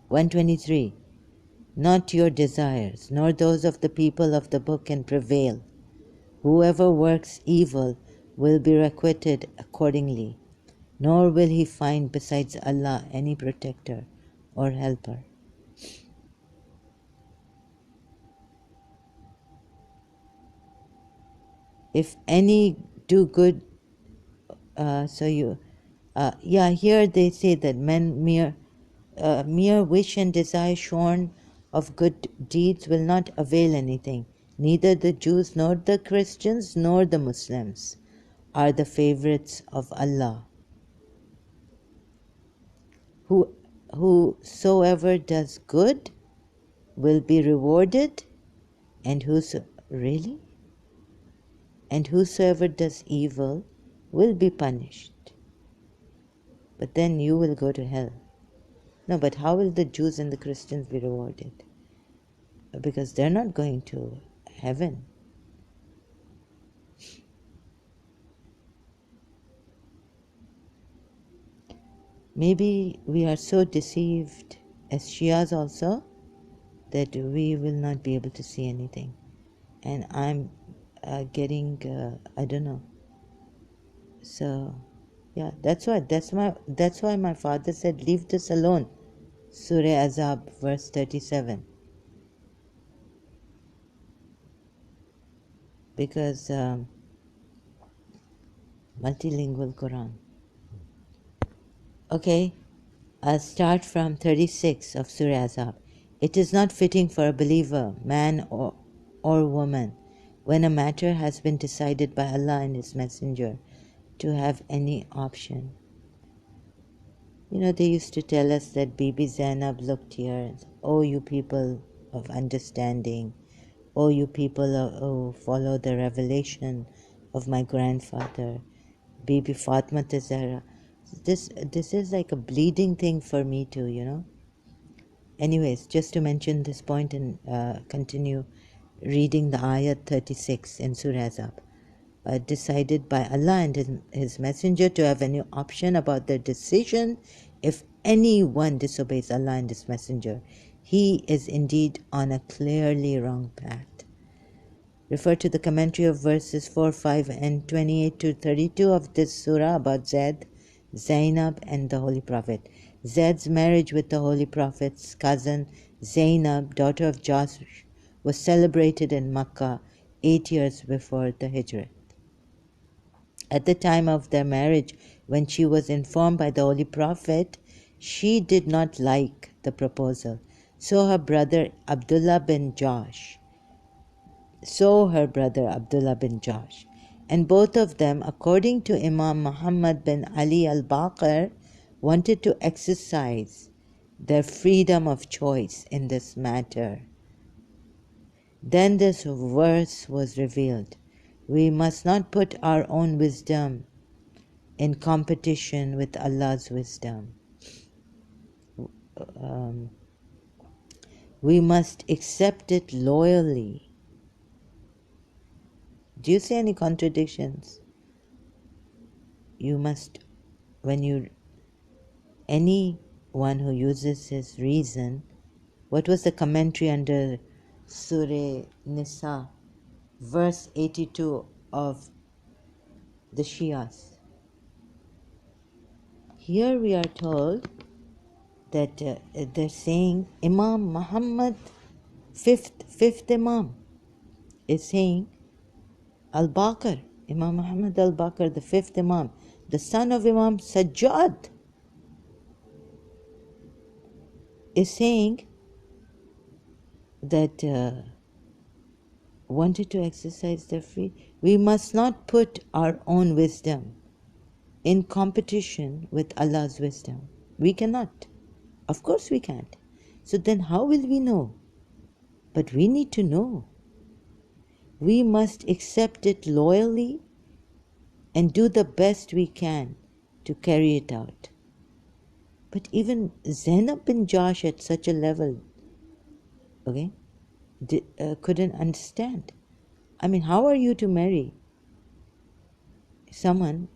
123. Not your desires, nor those of the people of the book can prevail. Whoever works evil will be requited accordingly, nor will he find besides Allah any protector or helper. If any do good, here they say that men mere wish and desire shorn of good deeds will not avail anything. Neither the Jews nor the Christians nor the Muslims are the favorites of Allah. Whosoever does good will be rewarded, and whosoever does evil will be punished. But then you will go to hell. No, but how will the Jews and the Christians be rewarded? Because they're not going to heaven. Maybe we are so deceived as Shias also that we will not be able to see anything. And I'm getting, I don't know. So, yeah, that's why my father said, leave this alone. Surah Azab, verse 37. Because multilingual Quran. Okay, I'll start from 36 of Surah Azab. It is not fitting for a believer, man or woman, when a matter has been decided by Allah and His Messenger, to have any option. You know, they used to tell us that Bibi Zainab looked here and said, oh, you people of understanding, oh, you people who follow the revelation of my grandfather, Bibi Fatma Zahra. This is like a bleeding thing for me too, you know. Anyways, just to mention this point and continue reading the Ayat 36 in Surah Azab. Decided by Allah and His Messenger to have any option about their decision. If anyone disobeys Allah and His Messenger, he is indeed on a clearly wrong path. Refer to the commentary of verses 4, 5 and 28 to 32 of this surah about Zaid, Zainab and the Holy Prophet. Zaid's marriage with the Holy Prophet's cousin Zainab, daughter of Josh, was celebrated in Makkah 8 years before the Hijrah. At the time of their marriage, when she was informed by the Holy Prophet, she did not like the proposal. So her brother Abdullah bin Josh, and both of them, according to Imam Muhammad bin Ali al-Baqir, wanted to exercise their freedom of choice in this matter. Then this verse was revealed. We must not put our own wisdom in competition with Allah's wisdom. We must accept it loyally. Do you see any contradictions? You must, anyone who uses his reason, what was the commentary under Surah Nisa, verse 82 of the Shias? Here we are told that they're saying Imam Muhammad, fifth Imam, is saying Al-Baqir, Imam Muhammad al-Baqir, the fifth Imam, the son of Imam Sajjad, is saying that wanted to exercise their free. We must not put our own wisdom in competition with Allah's wisdom. We cannot. Of course we can't. So then how will we know? But we need to know. We must accept it loyally and do the best we can to carry it out. But even Zainab bin Josh at such a level, okay, couldn't understand. I mean, how are you to marry someone?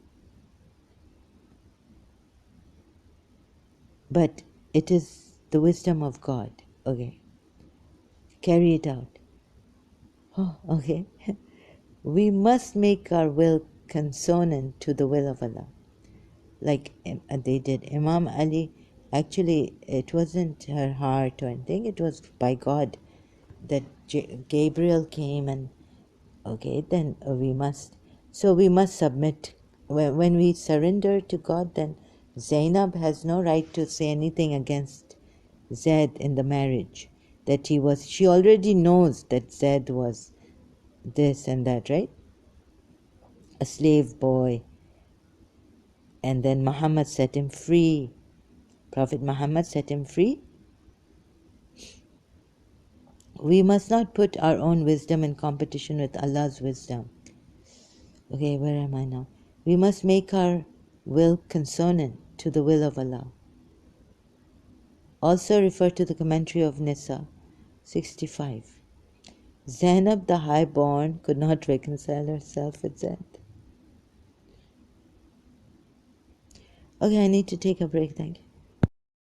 But it is the wisdom of God, okay. Carry it out. Oh, okay. We must make our will consonant to the will of Allah. Like they did. Imam Ali, actually, it wasn't her heart or anything, it was by God that Gabriel came and, okay, then we must submit. When we surrender to God, then Zainab has no right to say anything against Zaid in the marriage. That she already knows that Zaid was this and that, right? A slave boy. And then Muhammad set him free. Prophet Muhammad set him free. We must not put our own wisdom in competition with Allah's wisdom. Okay, where am I now? We must make our will consonant to the will of Allah. Also refer to the commentary of Nisa 65. Zainab the highborn could not reconcile herself with Zaid. Okay, I need to take a break. Thank you.